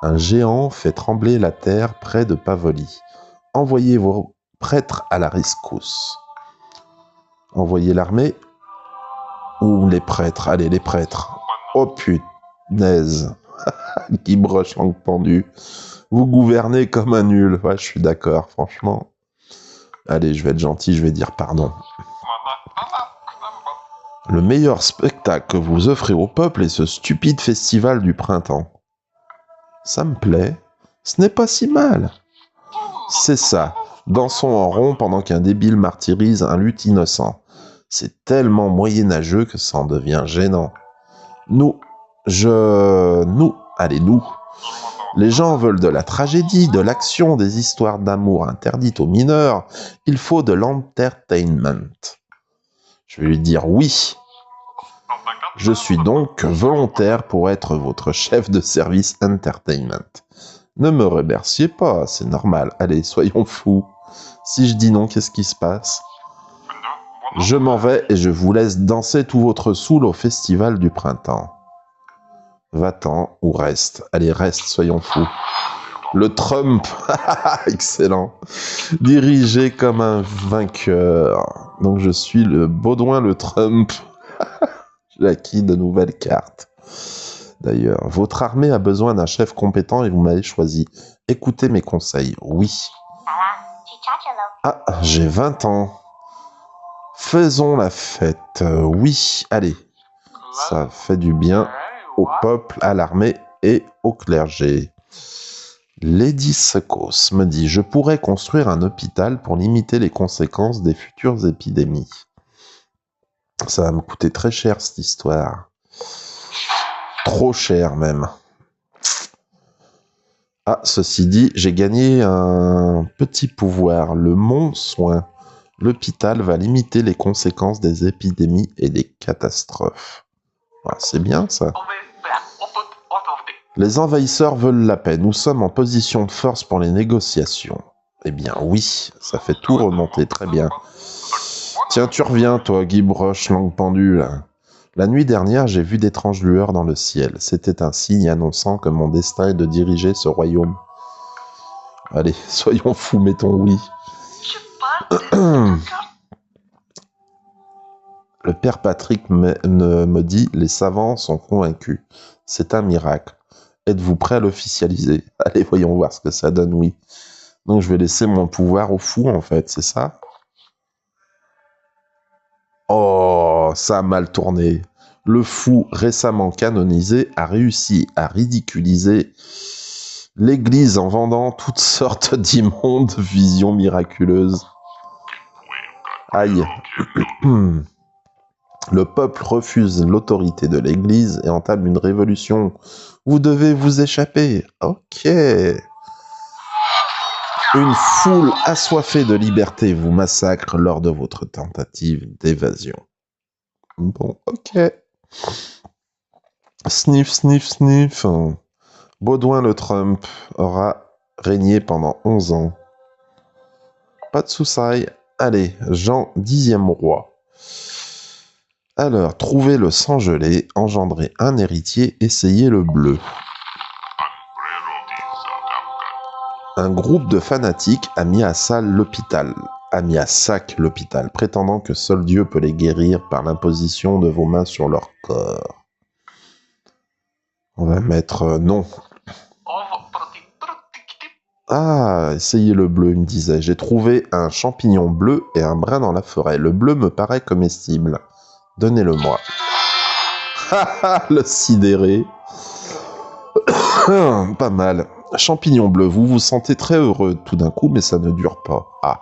Speaker 1: un géant fait trembler la terre près de Pavoli. Envoyez vos prêtres à la rescousse. Envoyez l'armée ou les prêtres? Allez, les prêtres. Oh punaise. Guy Broche, langue pendue. Vous gouvernez comme un nul. Ouais, je suis d'accord, franchement. Allez, je vais être gentil, je vais dire pardon. Le meilleur spectacle que vous offrez au peuple est ce stupide festival du printemps. Ça me plaît. Ce n'est pas si mal. C'est ça. Dansons en rond pendant qu'un débile martyrise un luth innocent. C'est tellement moyenâgeux que ça en devient gênant. Nous. Allez, nous. Les gens veulent de la tragédie, de l'action, des histoires d'amour interdites aux mineurs. Il faut de l'entertainment. Je vais lui dire oui. Je suis donc volontaire pour être votre chef de service entertainment. Ne me remerciez pas, c'est normal. Allez, soyons fous. Si je dis non, qu'est-ce qui se passe? Je m'en vais et je vous laisse danser tout votre soul au festival du printemps. Va-t'en ou reste. Allez, reste, soyons fous. Le Trump, excellent. Dirigé comme un vainqueur. Donc je suis le Baudouin le Trump. J'ai acquis de nouvelles cartes. D'ailleurs, votre armée a besoin d'un chef compétent et vous m'avez choisi. Écoutez mes conseils, oui. Ah, j'ai 20 ans. Faisons la fête, oui, allez. Ça fait du bien au peuple, à l'armée et au clergé. Lady Secos me dit « Je pourrais construire un hôpital pour limiter les conséquences des futures épidémies. » Ça va me coûter très cher, cette histoire. Trop cher, même. Ah, ceci dit, j'ai gagné un petit pouvoir, le Mon-Soin. L'hôpital va limiter les conséquences des épidémies et des catastrophes. Ah, c'est bien, ça. Les envahisseurs veulent la paix. Nous sommes en position de force pour les négociations. Eh bien, oui, ça fait tout remonter. Très bien. Tiens, tu reviens, toi, Guy Broche, langue pendue, là. La nuit dernière, j'ai vu d'étranges lueurs dans le ciel. C'était un signe annonçant que mon destin est de diriger ce royaume. Allez, soyons fous, mettons oui. Le père Patrick me dit « Les savants sont convaincus. C'est un miracle. Êtes-vous prêt à l'officialiser ?» Allez, voyons voir ce que ça donne, oui. Donc, je vais laisser mon pouvoir au fou, en fait, c'est ça? Oh, ça a mal tourné. Le fou, récemment canonisé, a réussi à ridiculiser l'Église en vendant toutes sortes d'immondes visions miraculeuses. Aïe. Le peuple refuse l'autorité de l'Église et entame une révolution. Vous devez vous échapper. Ok. Une foule assoiffée de liberté vous massacre lors de votre tentative d'évasion. Bon, ok. Sniff, sniff, sniff. Baudouin le Trump aura régné pendant 11 ans. Pas de soucis. Allez, Jean 10e roi. Alors, trouvez le sang gelé, engendrez un héritier, essayez le bleu. Un groupe de fanatiques a mis à sac l'hôpital, prétendant que seul Dieu peut les guérir par l'imposition de vos mains sur leur corps. On va mettre non. Ah, essayez le bleu, il me disait. J'ai trouvé un champignon bleu et un brin dans la forêt. Le bleu me paraît comestible. Donnez-le-moi. Haha, le sidéré. Pas mal. Champignon bleu, vous vous sentez très heureux tout d'un coup, mais ça ne dure pas. Ah.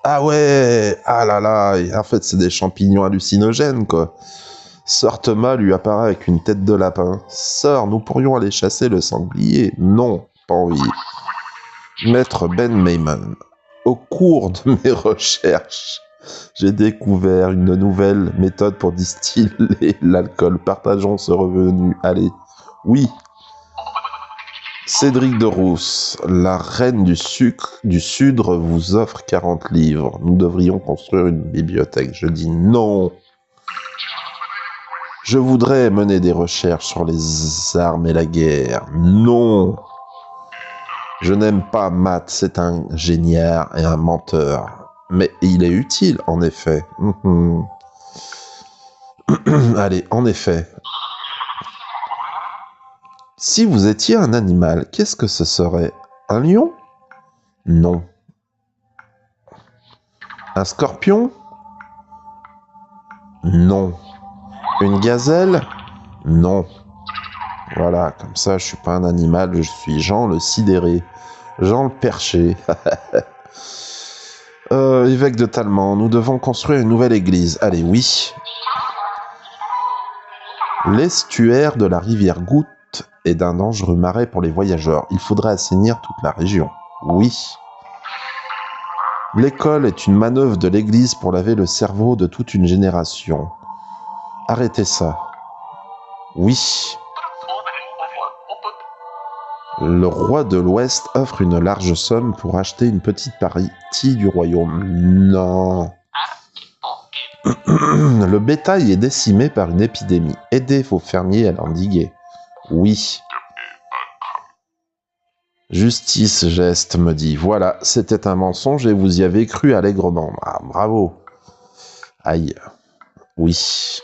Speaker 1: Ah ouais. Ah là là. Et en fait, c'est des champignons hallucinogènes, quoi. Sœur Thomas lui apparaît avec une tête de lapin. Sœur, nous pourrions aller chasser le sanglier. Non, pas envie. Maître Ben Mayman. Au cours de mes recherches, j'ai découvert une nouvelle méthode pour distiller l'alcool. Partageons ce revenu. Allez. Oui. Cédric de Rousse, la reine du sucre du Sudre vous offre 40 livres. Nous devrions construire une bibliothèque. Je dis non. Je voudrais mener des recherches sur les armes et la guerre. Non. Je n'aime pas Matt, c'est un géniard et un menteur. Mais il est utile, en effet. Allez, en effet. Si vous étiez un animal, qu'est-ce que ce serait? Un lion? Non. Un scorpion? Non. Une gazelle? Non. Voilà, comme ça, je suis pas un animal, je suis Jean le sidéré. Jean le perché. Évêque de Talmand, nous devons construire une nouvelle église. Allez, oui. L'estuaire de la rivière Goutte est d'un dangereux marais pour les voyageurs. Il faudrait assainir toute la région. Oui. L'école est une manœuvre de l'église pour laver le cerveau de toute une génération. Arrêtez ça. Oui. Le roi de l'Ouest offre une large somme pour acheter une petite partie du royaume. Non. Le bétail est décimé par une épidémie. Aidez vos fermiers à l'endiguer. Oui. Justice, geste, me dit. Voilà, c'était un mensonge et vous y avez cru allègrement. Ah, bravo. Aïe. Oui.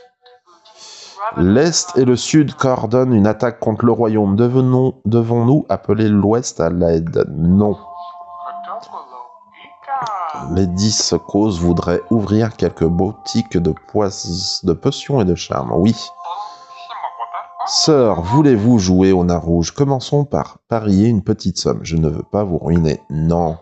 Speaker 1: L'Est et le Sud coordonnent une attaque contre le royaume. Devons-nous appeler l'Ouest à l'aide? Non. Les 10 causes voudraient ouvrir quelques boutiques de potions et de charme. Oui. Sœur, voulez-vous jouer au nain rouge? Commençons par parier une petite somme. Je ne veux pas vous ruiner. Non.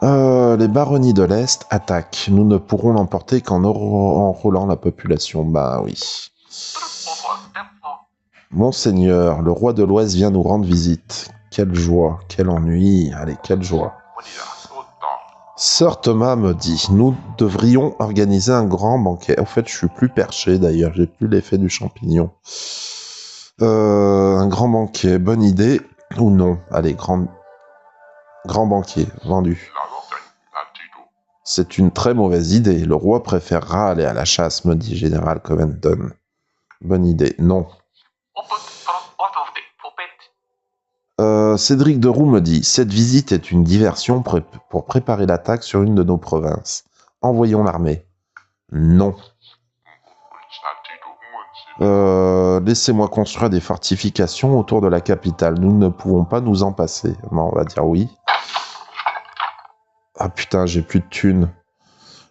Speaker 1: Les baronnies de l'Est attaquent. Nous ne pourrons l'emporter qu'en enrôlant la population. Bah oui. Monseigneur, le roi de l'Ouest vient nous rendre visite. Quelle joie, quel ennui. Allez, quelle joie. Sœur Thomas me dit, nous devrions organiser un grand banquet. En fait, je suis plus perché d'ailleurs, j'ai plus l'effet du champignon. Un grand banquet, bonne idée ou non? Allez, grand banquet, vendu. C'est une très mauvaise idée. Le roi préférera aller à la chasse, me dit Général Coventon. Bonne idée, non. Cédric de Roux me dit, cette visite est une diversion pour préparer l'attaque sur une de nos provinces. Envoyons l'armée. Non. Laissez-moi construire des fortifications autour de la capitale. Nous ne pouvons pas nous en passer. Bon, on va dire oui. Ah putain, j'ai plus de thunes.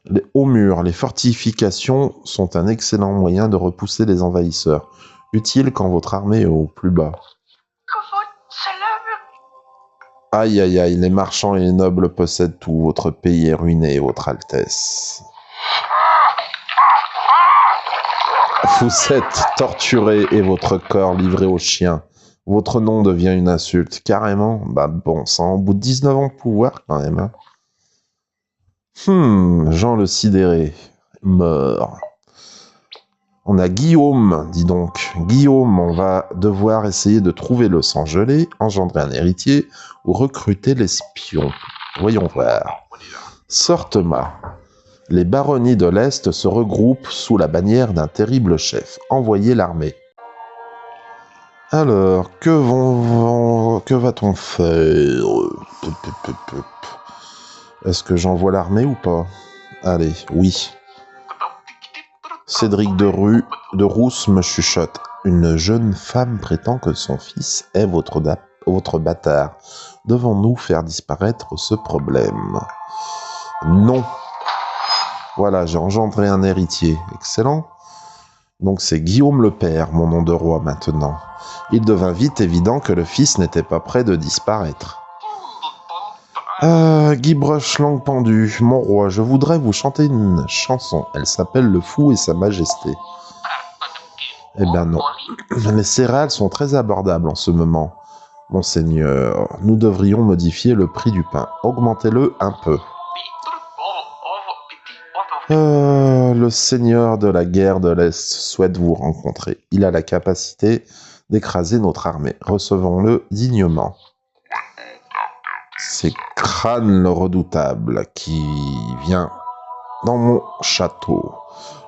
Speaker 1: Les hauts murs, les fortifications sont un excellent moyen de repousser les envahisseurs. Utile quand votre armée est au plus bas. Aïe aïe aïe, les marchands et les nobles possèdent tout. Votre pays est ruiné, votre Altesse. Vous êtes torturé et votre corps livré aux chiens. Votre nom devient une insulte. Carrément, bah bon sang, au bout de 19 ans de pouvoir quand même. Hein. Jean le sidéré, meurt. On a Guillaume, dis donc. Guillaume, on va devoir essayer de trouver le sang gelé, engendrer un héritier ou recruter l'espion. Voyons voir. Sœur Thomas. Les baronnies de l'Est se regroupent sous la bannière d'un terrible chef. Envoyez l'armée. Alors, que va-t-on faire? Est-ce que j'envoie l'armée ou pas? Allez, oui. Cédric de Rousse me chuchote. Une jeune femme prétend que son fils est votre bâtard. Devons-nous faire disparaître ce problème? Non. Voilà, j'ai engendré un héritier. Excellent. Donc c'est Guillaume le Père, mon nom de roi maintenant. Il devint vite évident que le fils n'était pas près de disparaître. Guy Broche, langue pendue. Mon roi, je voudrais vous chanter une chanson. Elle s'appelle Le Fou et sa Majesté. Eh bien non. Les céréales sont très abordables en ce moment. Monseigneur, nous devrions modifier le prix du pain. Augmentez-le un peu. Le seigneur de la guerre de l'Est souhaite vous rencontrer. Il a la capacité d'écraser notre armée. Recevons-le dignement. C'est Crâne le redoutable qui vient dans mon château.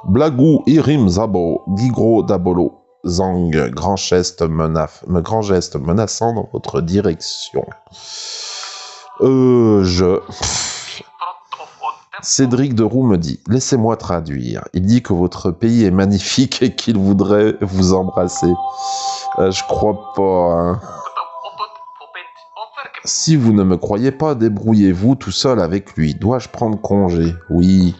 Speaker 1: Blagou Irim Zabo, Digro Dabolo, Zang, grand geste menaçant dans votre direction. Cédric de Roux me dit, laissez-moi traduire. Il dit que votre pays est magnifique et qu'il voudrait vous embrasser. Je crois pas, hein. Si vous ne me croyez pas, débrouillez-vous tout seul avec lui. Dois-je prendre congé? Oui.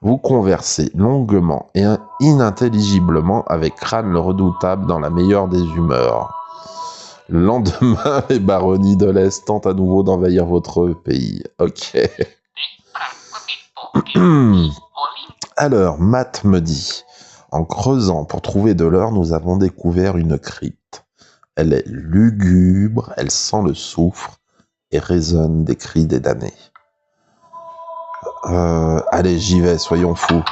Speaker 1: Vous conversez longuement et inintelligiblement avec Crâne le Redoutable dans la meilleure des humeurs. Le lendemain, les baronnies de l'Est tentent à nouveau d'envahir votre pays. Ok. Alors, Matt me dit, en creusant pour trouver de l'or, nous avons découvert une crypte. Elle est lugubre, elle sent le soufre et résonne des cris des damnés. Allez, j'y vais, soyons fous.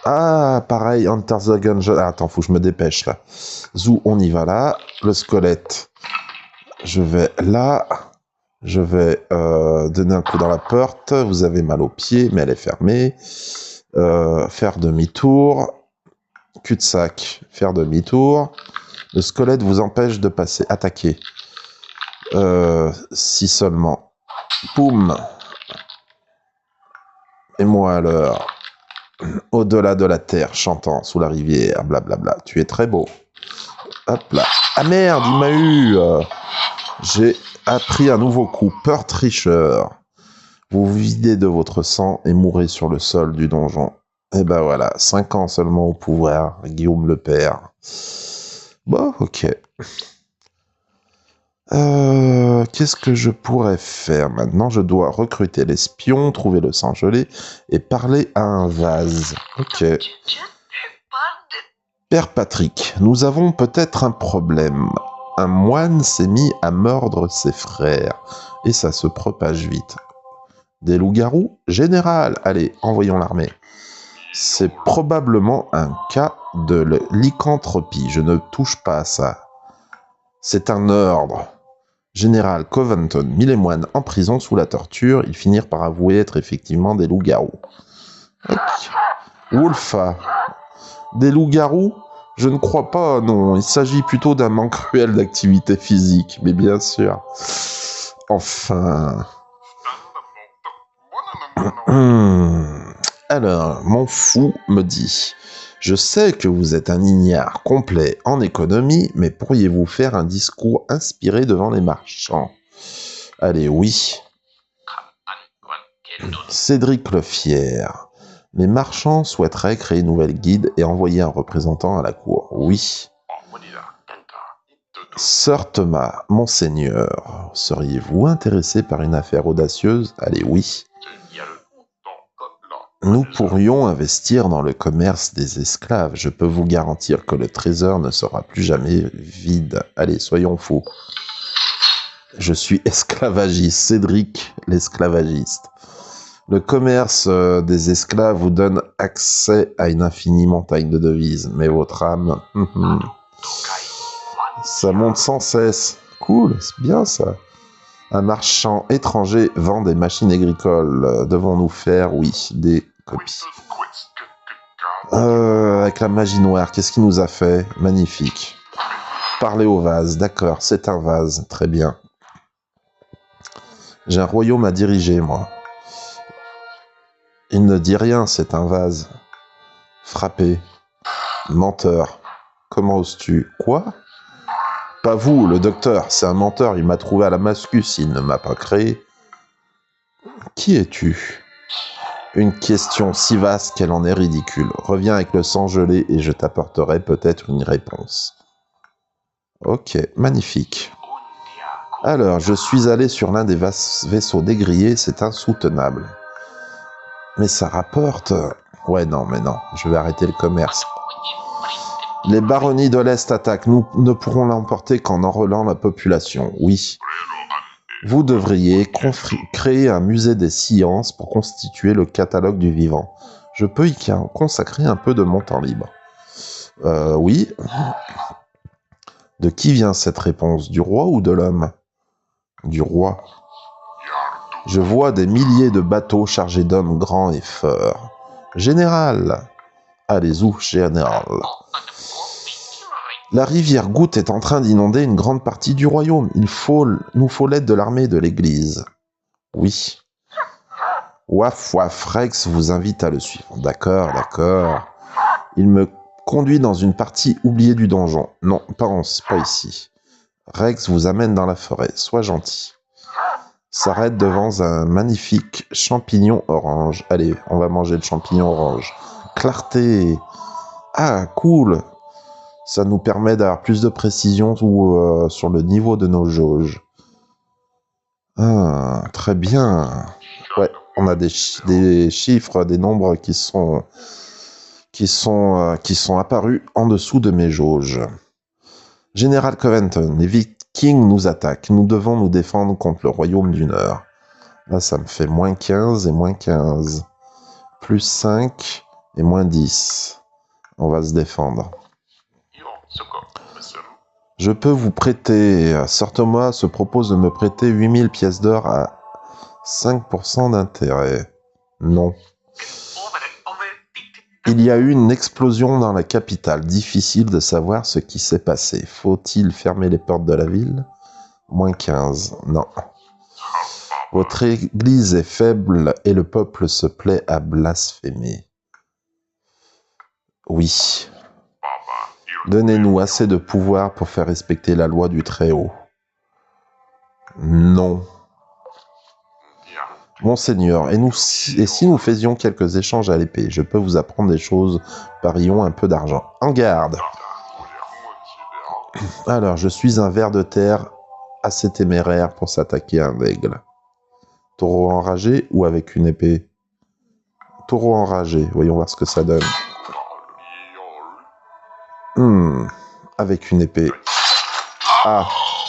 Speaker 1: Ah, pareil, Enter the Gungeon. Ah, attends, faut que je me dépêche là. Zou, on y va là. Le squelette. Je vais là. Je vais donner un coup dans la porte. Vous avez mal aux pieds, mais elle est fermée. Faire demi-tour. Cul-de-sac. Faire demi-tour. Le squelette vous empêche de passer. Attaquer. Si seulement. Poum. Et moi alors. Au-delà de la terre, chantant sous la rivière, blablabla. Tu es très beau. Hop là. Ah merde, il m'a eu. J'ai appris un nouveau coup. Peur tricheur. Vous vous videz de votre sang et mourrez sur le sol du donjon. Et ben voilà, 5 ans seulement au pouvoir, Guillaume le Père. Bon, ok. Qu'est-ce que je pourrais faire maintenant? Je dois recruter l'espion, trouver le sang gelé et parler à un vase. Ok. Père Patrick, nous avons peut-être un problème. Un moine s'est mis à mordre ses frères et ça se propage vite. Des loups-garous? Général, allez, envoyons l'armée. C'est probablement un cas de lycanthropie. Je ne touche pas à ça. C'est un ordre. Général Covington mit les moines en prison sous la torture. Ils finirent par avouer être effectivement des loups-garous. Okay. Wolfa. Des loups-garous? Je ne crois pas, non. Il s'agit plutôt d'un manque cruel d'activité physique. Mais bien sûr. Enfin... Alors, mon fou me dit... Je sais que vous êtes un ignare complet en économie, mais pourriez-vous faire un discours inspiré devant les marchands? Allez, oui. Cédric le Fier. Les marchands souhaiteraient créer une nouvelle guilde et envoyer un représentant à la cour. Oui. Sir Thomas, monseigneur, seriez-vous intéressé par une affaire audacieuse? Allez, oui. Nous pourrions investir dans le commerce des esclaves. Je peux vous garantir que le trésor ne sera plus jamais vide. Allez, soyons fous. Je suis esclavagiste. Cédric, l'esclavagiste. Le commerce des esclaves vous donne accès à une infinie montagne de devises. Mais votre âme... ça monte sans cesse. Cool, c'est bien ça. Un marchand étranger vend des machines agricoles. Devons-nous faire, oui, des copies. Avec la magie noire, qu'est-ce qu'il nous a fait? Magnifique. Parler au vase, d'accord, c'est un vase, très bien. J'ai un royaume à diriger, moi. Il ne dit rien, c'est un vase. Frappé. Menteur. Comment oses-tu? Quoi? Pas vous, le docteur, c'est un menteur, il m'a trouvé à la Mascus, il ne m'a pas créé. Qui es-tu? Une question si vaste qu'elle en est ridicule. Reviens avec le sang gelé et je t'apporterai peut-être une réponse. Ok, magnifique. Alors, je suis allé sur l'un des vaisseaux dégrillés, c'est insoutenable. Mais ça rapporte... Ouais, non, mais non, je vais arrêter le commerce. Les baronnies de l'Est attaquent. Nous ne pourrons l'emporter qu'en enrôlant la population. Oui. Vous devriez créer un musée des sciences pour constituer le catalogue du vivant. Je peux y consacrer un peu de mon temps libre. Oui. De qui vient cette réponse? Du roi ou de l'homme? Du roi. Je vois des milliers de bateaux chargés d'hommes grands et forts. Général. Allez-y, général. La rivière Goutte est en train d'inonder une grande partie du royaume. Nous faut l'aide de l'armée et de l'église. Oui. Waf Waf Rex vous invite à le suivre. D'accord, d'accord. Il me conduit dans une partie oubliée du donjon. Non, pas ici. Rex vous amène dans la forêt. Sois gentil. S'arrête devant un magnifique champignon orange. Allez, on va manger le champignon orange. Clarté. Ah, cool. Ça nous permet d'avoir plus de précision sur le niveau de nos jauges. Ah, très bien. Ouais, on a des chiffres, des nombres qui sont apparus en dessous de mes jauges. Général Covington, les Vikings nous attaquent. Nous devons nous défendre contre le royaume du Nord. Là, ça me fait moins 15 et moins 15. Plus 5 et moins 10. On va se défendre. Je peux vous prêter. Sir Thomas se propose de me prêter 8000 pièces d'or à 5% d'intérêt. Non. Il y a eu une explosion dans la capitale. Difficile de savoir ce qui s'est passé. Faut-il fermer les portes de la ville? Moins 15. Non. Votre église est faible et le peuple se plaît à blasphémer. Oui. Donnez-nous assez de pouvoir pour faire respecter la loi du Très-Haut. Non. Monseigneur, et si nous faisions quelques échanges à l'épée? Je peux vous apprendre des choses, parions un peu d'argent. En garde! Alors, je suis un ver de terre assez téméraire pour s'attaquer à un aigle. Taureau enragé ou avec une épée? Taureau enragé, voyons voir ce que ça donne. Avec une épée. Ah,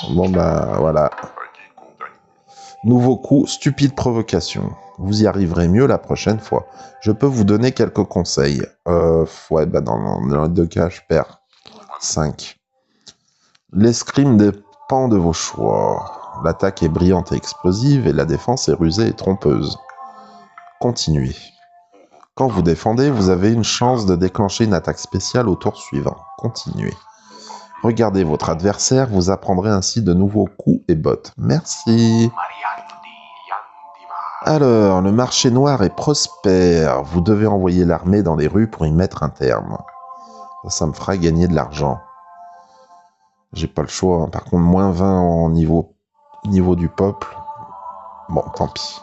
Speaker 1: bon bah voilà. Nouveau coup, stupide provocation. Vous y arriverez mieux la prochaine fois. Je peux vous donner quelques conseils. Ouais, bah dans les deux cas, je perds. 5. L'escrime dépend de vos choix. L'attaque est brillante et explosive et la défense est rusée et trompeuse. Continuez. Quand vous défendez, vous avez une chance de déclencher une attaque spéciale au tour suivant. Continuez. Regardez votre adversaire, vous apprendrez ainsi de nouveaux coups et bottes. Merci. Alors, le marché noir est prospère. Vous devez envoyer l'armée dans les rues pour y mettre un terme. Ça me fera gagner de l'argent. J'ai pas le choix. Par contre, moins 20 en niveau du peuple. Bon, tant pis.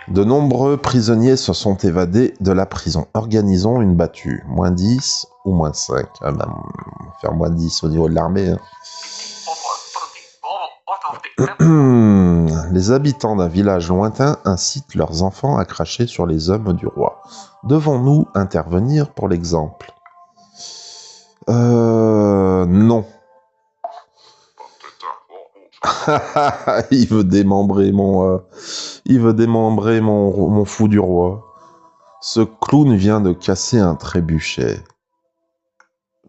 Speaker 1: De nombreux prisonniers se sont évadés de la prison. Organisons une battue. Moins 10 ou moins 5. Ah ben, on va faire moins 10 au niveau de l'armée. Hein. Les habitants d'un village lointain incitent leurs enfants à cracher sur les hommes du roi. Devons-nous intervenir pour l'exemple? Non. Il veut démembrer mon fou du roi. Ce clown vient de casser un trébuchet.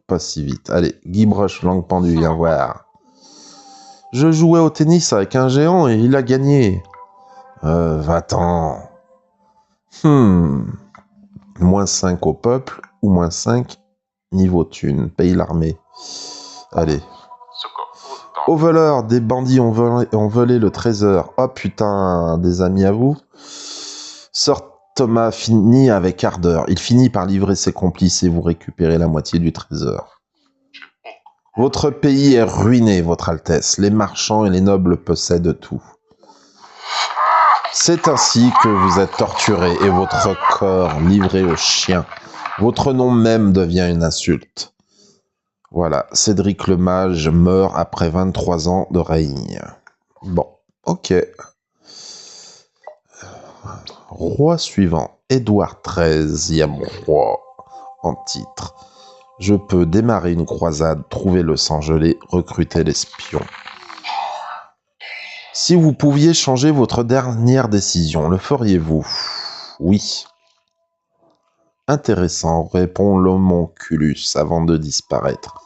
Speaker 1: Pas si vite. Allez, Guybrush langue pendue, viens voir. Je jouais au tennis avec un géant et il a gagné. Va-t'en. Moins 5 au peuple ou moins 5 niveau thune. Paye l'armée. Allez. Aux voleurs, des bandits ont volé le trésor. Oh putain, des amis à vous. Sir Thomas finit avec ardeur. Il finit par livrer ses complices et vous récupérez la moitié du trésor. Votre pays est ruiné, votre Altesse. Les marchands et les nobles possèdent tout. C'est ainsi que vous êtes torturé et votre corps livré aux chiens. Votre nom même devient une insulte. Voilà, Cédric le Mage meurt après 23 ans de règne. Bon, ok. Roi suivant, Édouard XIIIe roi, en titre. Je peux démarrer une croisade, trouver le sang gelé, recruter l'espion. Si vous pouviez changer votre dernière décision, le feriez-vous? Oui. Intéressant, répond l'homonculus avant de disparaître.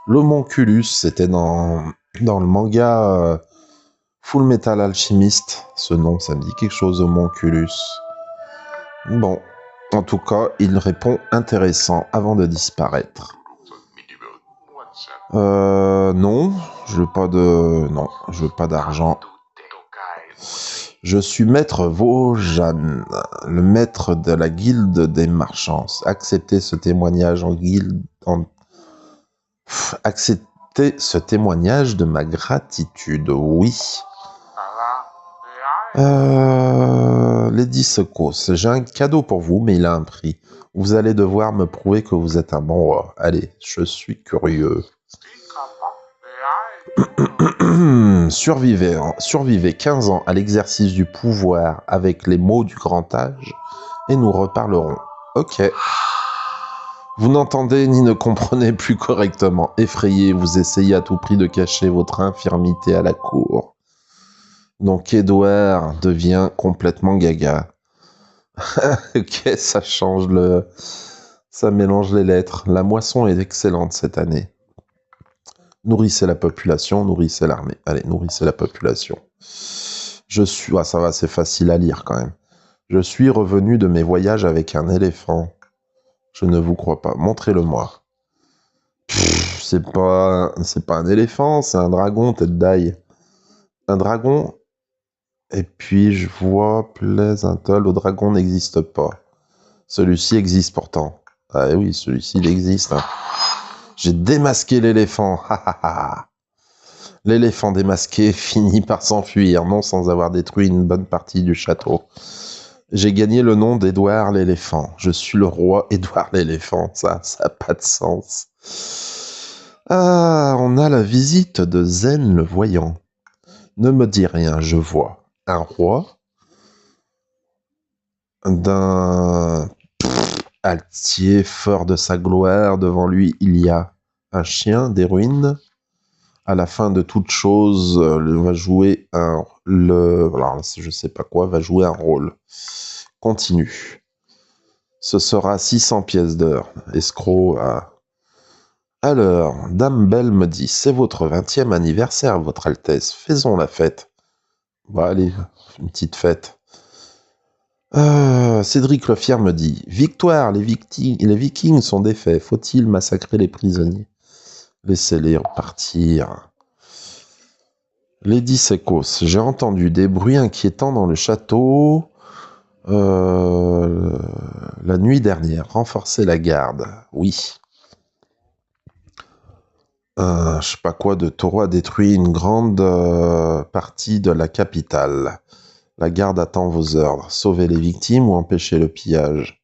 Speaker 1: L'homonculus, c'était dans le manga Full Metal Alchemist. Ce nom, ça me dit quelque chose, homonculus. Bon, en tout cas, il répond intéressant avant de disparaître. Non, je veux pas d'argent. Je suis maître Vaujan, le maître de la guilde des marchands. Acceptez ce témoignage accepter ce témoignage de ma gratitude? Oui. Lady Secos, j'ai un cadeau pour vous, mais il a un prix. Vous allez devoir me prouver que vous êtes un bon roi. Allez, je suis curieux. Survivez 15 ans à l'exercice du pouvoir avec les mots du grand âge et nous reparlerons. Ok. Vous n'entendez ni ne comprenez plus correctement. Effrayé, vous essayez à tout prix de cacher votre infirmité à la cour. Donc Édouard devient complètement gaga. Ok, ça change ça mélange les lettres. La moisson est excellente cette année. Nourrissez la population, nourrissez l'armée. Allez, nourrissez la population. Ah, ça va, c'est facile à lire quand même. Je suis revenu de mes voyages avec un éléphant. Je ne vous crois pas. Montrez-le-moi. C'est pas un éléphant, c'est un dragon, tête d'ail. Un dragon. Et puis je vois Pleasantle, le dragon n'existe pas. Celui-ci existe pourtant. Ah oui, celui-ci il existe. Hein. J'ai démasqué l'éléphant. L'éléphant démasqué finit par s'enfuir, non sans avoir détruit une bonne partie du château. J'ai gagné le nom d'Édouard l'éléphant. Je suis le roi Édouard l'éléphant. Ça n'a pas de sens. Ah, on a la visite de Zen le voyant. Ne me dis rien, je vois un roi d'un altier fort de sa gloire. Devant lui, il y a un chien des ruines. À la fin de toute chose, va jouer alors, je sais pas quoi, va jouer un rôle. Continue. Ce sera 600 pièces d'or. Escroc à... Alors, Dame Belle me dit, c'est votre 20e anniversaire, votre Altesse. Faisons la fête. Bon, allez, une petite fête. Cédric Lefier me dit, victoire, les Vikings sont défaits. Faut-il massacrer les prisonniers? Laissez-les repartir. Lady Secos, j'ai entendu des bruits inquiétants dans le château la nuit dernière. Renforcer la garde, oui. Je sais pas quoi de taureau a détruit une grande partie de la capitale. La garde attend vos ordres. Sauvez les victimes ou empêcher le pillage?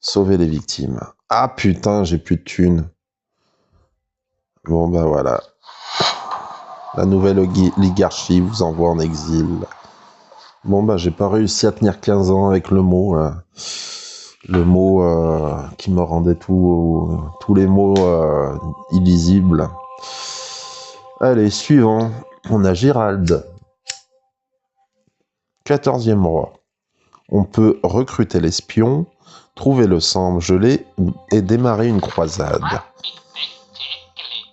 Speaker 1: Sauvez les victimes. Ah putain, j'ai plus de thunes. Bon bah voilà. La nouvelle oligarchie vous envoie en exil. Bon bah j'ai pas réussi à tenir 15 ans avec le mot. Qui me rendait tous les mots illisibles. Allez, suivant. On a Gérald. 14e roi. On peut recruter l'espion, trouver le sang gelé et démarrer une croisade.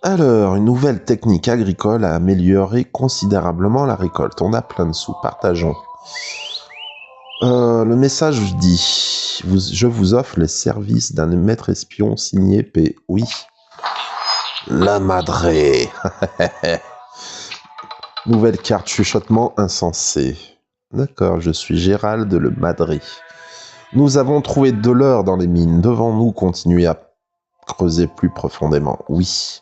Speaker 1: Alors, une nouvelle technique agricole a amélioré considérablement la récolte. On a plein de sous, partageons. Le message dit, je vous offre les services d'un maître espion signé P. Oui. La madré. Nouvelle carte chuchotement insensé. D'accord, je suis Gérald le Madré. Nous avons trouvé de l'or dans les mines. Devons-nous continuer à creuser plus profondément? Oui.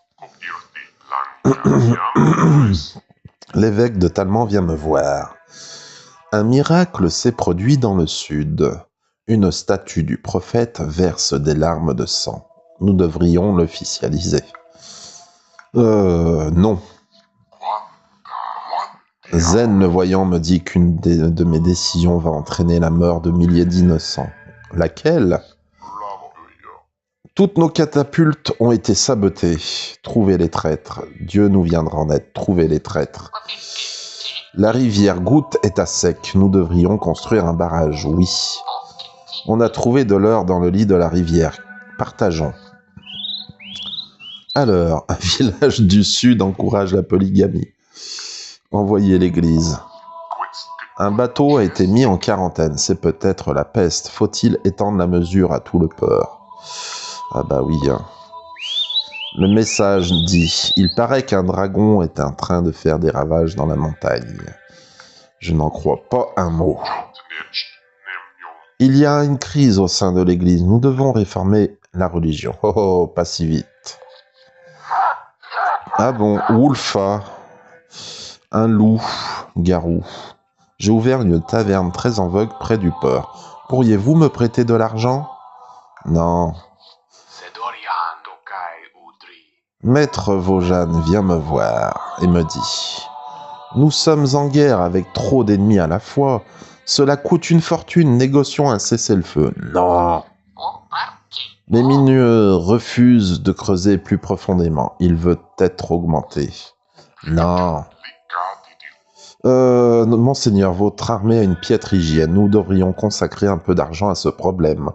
Speaker 1: L'évêque de Talmand vient me voir. Un miracle s'est produit dans le sud. Une statue du prophète verse des larmes de sang. Nous devrions l'officialiser. Non. Zen, le voyant, me dit qu'une de mes décisions va entraîner la mort de milliers d'innocents. Laquelle? Toutes nos catapultes ont été sabotées. Trouvez les traîtres. Dieu nous viendra en aide. Trouvez les traîtres. La rivière Goutte est à sec. Nous devrions construire un barrage. Oui. On a trouvé de l'or dans le lit de la rivière. Partageons. Alors, un village du sud encourage la polygamie. Envoyez l'église. Un bateau a été mis en quarantaine. C'est peut-être la peste. Faut-il étendre la mesure à tout le port? Ah bah oui. Hein. Le message dit, il paraît qu'un dragon est en train de faire des ravages dans la montagne. Je n'en crois pas un mot. Il y a une crise au sein de l'église. Nous devons réformer la religion. Oh, pas si vite. Ah bon, Wolfa, un loup, garou. J'ai ouvert une taverne très en vogue près du port. Pourriez-vous me prêter de l'argent? Non. Maître Vaujan vient me voir et me dit: Nous sommes en guerre avec trop d'ennemis à la fois. Cela coûte une fortune, négocions un cessez-le-feu. Non. Les mineux refusent de creuser plus profondément. Il veut être augmenté. Non. Monseigneur, votre armée a une piètre hygiène. Nous devrions consacrer un peu d'argent à ce problème.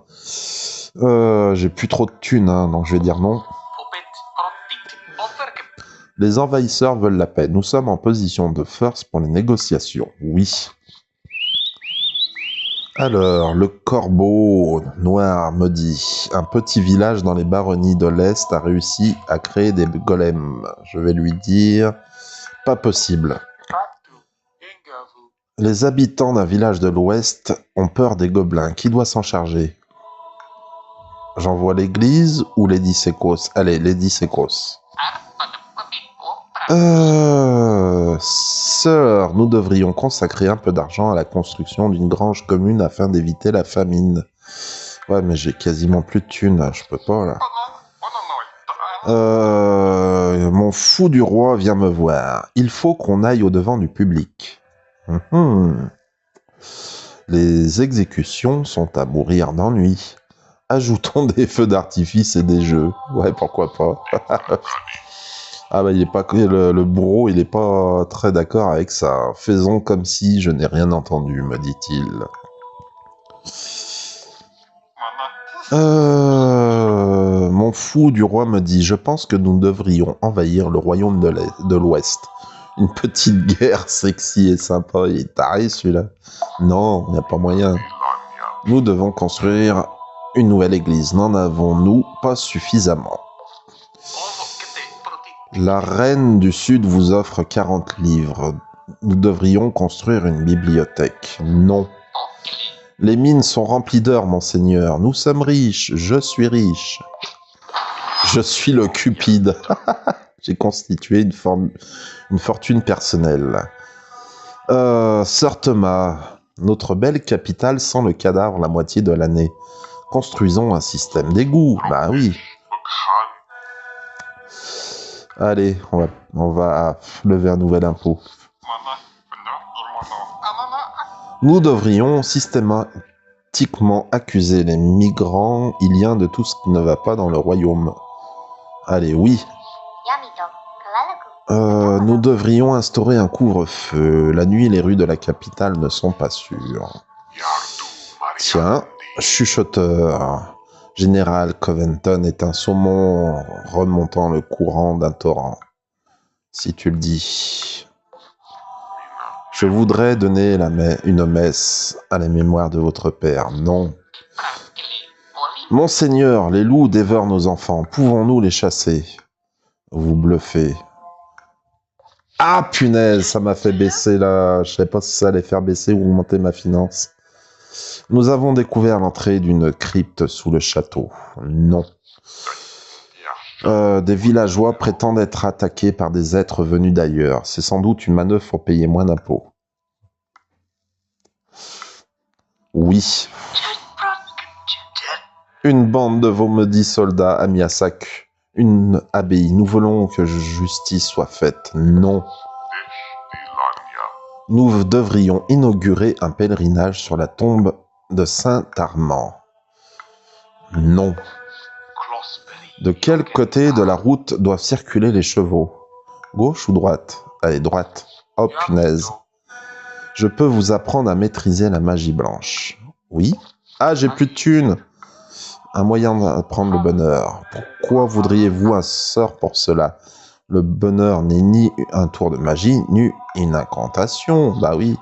Speaker 1: J'ai plus trop de thunes, hein, donc je vais dire non. Les envahisseurs veulent la paix. Nous sommes en position de force pour les négociations. Oui. Alors, le corbeau noir me dit: un petit village dans les baronnies de l'Est a réussi à créer des golems. Je vais lui dire: pas possible. Les habitants d'un village de l'Ouest ont peur des gobelins. Qui doit s'en charger? J'envoie l'église ou Lady Secos? Allez, Lady Secos. Sœur, nous devrions consacrer un peu d'argent à la construction d'une grange commune afin d'éviter la famine. Ouais, mais j'ai quasiment plus de thunes, je peux pas, là. Mon fou du roi vient me voir. Il faut qu'on aille au-devant du public. Les exécutions sont à mourir d'ennui. Ajoutons des feux d'artifice et des jeux. Ouais, pourquoi pas. Ah bah il est pas le bourreau, il est pas très d'accord avec ça. Faisons comme si je n'ai rien entendu, me dit-il. Mon fou du roi me dit: je pense que nous devrions envahir le royaume de l'Ouest. Une petite guerre sexy et sympa. Il est taré celui-là. Non, il n'y a pas moyen. Nous devons construire une nouvelle église. N'en avons-nous pas suffisamment? La reine du Sud vous offre 40 livres. Nous devrions construire une bibliothèque. Non. Les mines sont remplies d'or, monseigneur. Nous sommes riches. Je suis riche. Je suis le Cupide. J'ai constitué une fortune personnelle. Sœur Thomas, notre belle capitale sent le cadavre la moitié de l'année. Construisons un système d'égout. Bah oui. Allez, on va lever un nouvel impôt. Nous devrions systématiquement accuser les migrants iliens de tout ce qui ne va pas dans le royaume. Allez, oui. Nous devrions instaurer un couvre-feu. La nuit, les rues de la capitale ne sont pas sûres. Tiens, chuchoteur. Général Coventon est un saumon remontant le courant d'un torrent. Si tu le dis. Je voudrais donner une messe à la mémoire de votre père. Non. Monseigneur, les loups dévorent nos enfants. Pouvons-nous les chasser? Vous bluffez. Ah, punaise, ça m'a fait baisser là. Je sais pas si ça allait faire baisser ou augmenter ma finance. Nous avons découvert l'entrée d'une crypte sous le château. Non. Des villageois prétendent être attaqués par des êtres venus d'ailleurs. C'est sans doute une manœuvre pour payer moins d'impôts. Oui. Une bande de vos maudits soldats a mis à sac une abbaye. Nous voulons que justice soit faite. Non. Nous devrions inaugurer un pèlerinage sur la tombe de Saint-Armand. Non. De quel côté de la route doivent circuler les chevaux? Gauche ou droite? Allez, droite. Oh, punaise. Je peux vous apprendre à maîtriser la magie blanche. Oui. Ah, j'ai plus de thunes. Un moyen d'apprendre le bonheur. Pourquoi voudriez-vous un sort pour cela? Le bonheur n'est ni un tour de magie, ni une incantation. Bah oui.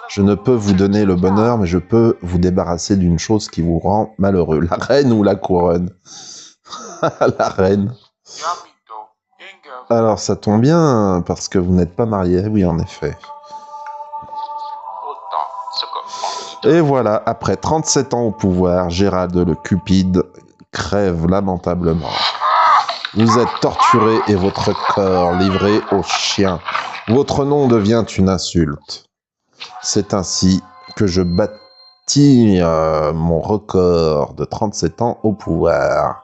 Speaker 1: Je ne peux vous donner le bonheur, mais je peux vous débarrasser d'une chose qui vous rend malheureux. La reine ou la couronne? La reine. Alors, ça tombe bien, parce que vous n'êtes pas marié. Oui, en effet. Et voilà, après 37 ans au pouvoir, Gérald le Cupide crève lamentablement. Vous êtes torturé et votre corps livré aux chiens. Votre nom devient une insulte. C'est ainsi que je bâtis mon record de 37 ans au pouvoir.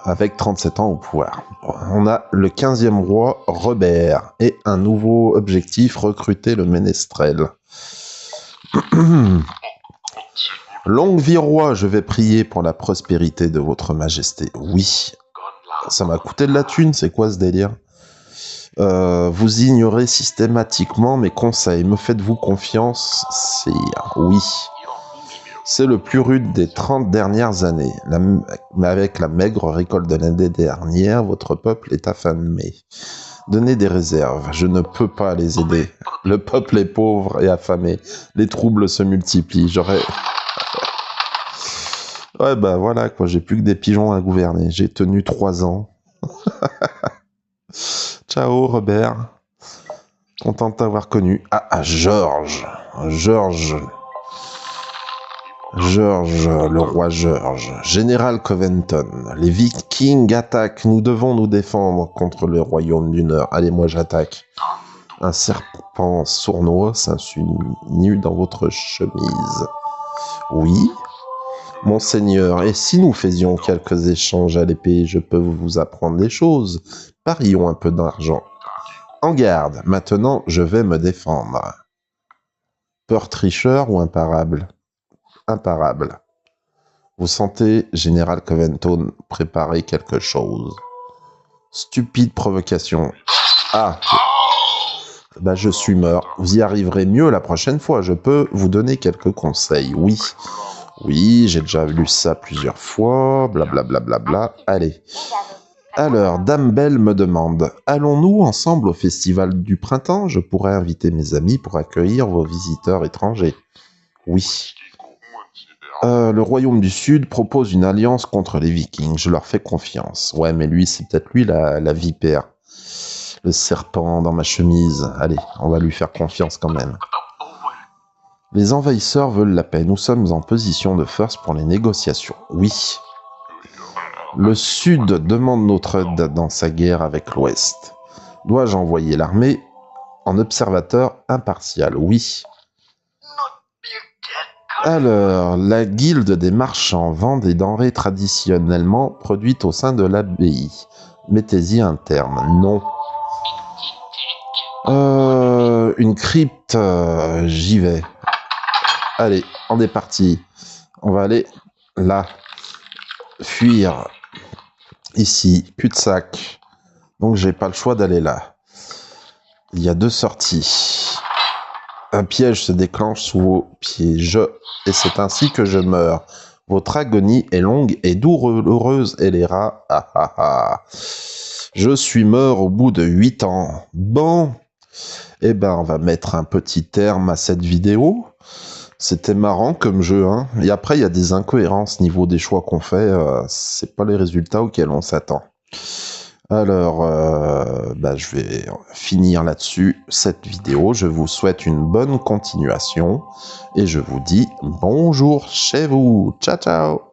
Speaker 1: Avec 37 ans au pouvoir. On a le 15e roi, Robert, et un nouveau objectif, recruter le ménestrel. Longue vie roi, je vais prier pour la prospérité de votre majesté. Oui, ça m'a coûté de la thune, c'est quoi ce délire? Vous ignorez systématiquement mes conseils, me faites-vous confiance, sire? Oui. C'est le plus rude des 30 dernières années. Mais avec la maigre récolte de l'année dernière, votre peuple est affamé. Donnez des réserves, je ne peux pas les aider. Le peuple est pauvre et affamé. Les troubles se multiplient. Ouais, bah voilà, quoi. J'ai plus que des pigeons à gouverner. J'ai tenu 3 ans. Ciao, Robert. Content de t'avoir connu. Ah, George, le roi George. Général Coventon. Les Vikings attaquent. Nous devons nous défendre contre le royaume du Nord. Allez, moi j'attaque. Un serpent sournois s'insinue dans votre chemise. Oui, monseigneur. Et si nous faisions quelques échanges à l'épée, je peux vous apprendre des choses. Parions un peu d'argent. En garde. Maintenant, je vais me défendre. Peur tricheur ou imparable? Imparable. Vous sentez, Général Coventon, préparer quelque chose. Stupide provocation. Ah, bah je suis mort. Vous y arriverez mieux la prochaine fois. Je peux vous donner quelques conseils. Oui, oui, j'ai déjà lu ça plusieurs fois. Blablabla. Bla, bla, bla. Allez. Alors, Dame Belle me demande, allons-nous ensemble au festival du printemps? Je pourrais inviter mes amis pour accueillir vos visiteurs étrangers. Oui. Le royaume du Sud propose une alliance contre les Vikings. Je leur fais confiance. Ouais, mais lui, c'est peut-être lui la vipère. Le serpent dans ma chemise. Allez, on va lui faire confiance quand même. Les envahisseurs veulent la paix. Nous sommes en position de force pour les négociations. Oui. Le Sud demande notre aide dans sa guerre avec l'Ouest. Dois-je envoyer l'armée en observateur impartial? Oui. Alors, la guilde des marchands vend des denrées traditionnellement produites au sein de l'abbaye. Mettez-y un terme. Non. Une crypte, j'y vais. Allez, on est parti. On va aller là. Fuir. Ici, cul-de-sac. Donc j'ai pas le choix d'aller là. Il y a 2 sorties. Un piège se déclenche sous vos pieds. Et c'est ainsi que je meurs. Votre agonie est longue et douloureuse, et les rats. Ah ah ah. Je suis mort au bout de 8 ans. Bon. Eh ben, on va mettre un petit terme à cette vidéo. C'était marrant comme jeu, hein. Et après, il y a des incohérences niveau des choix qu'on fait. C'est pas les résultats auxquels on s'attend. Alors, je vais finir là-dessus cette vidéo. Je vous souhaite une bonne continuation et je vous dis bonjour chez vous. Ciao, ciao!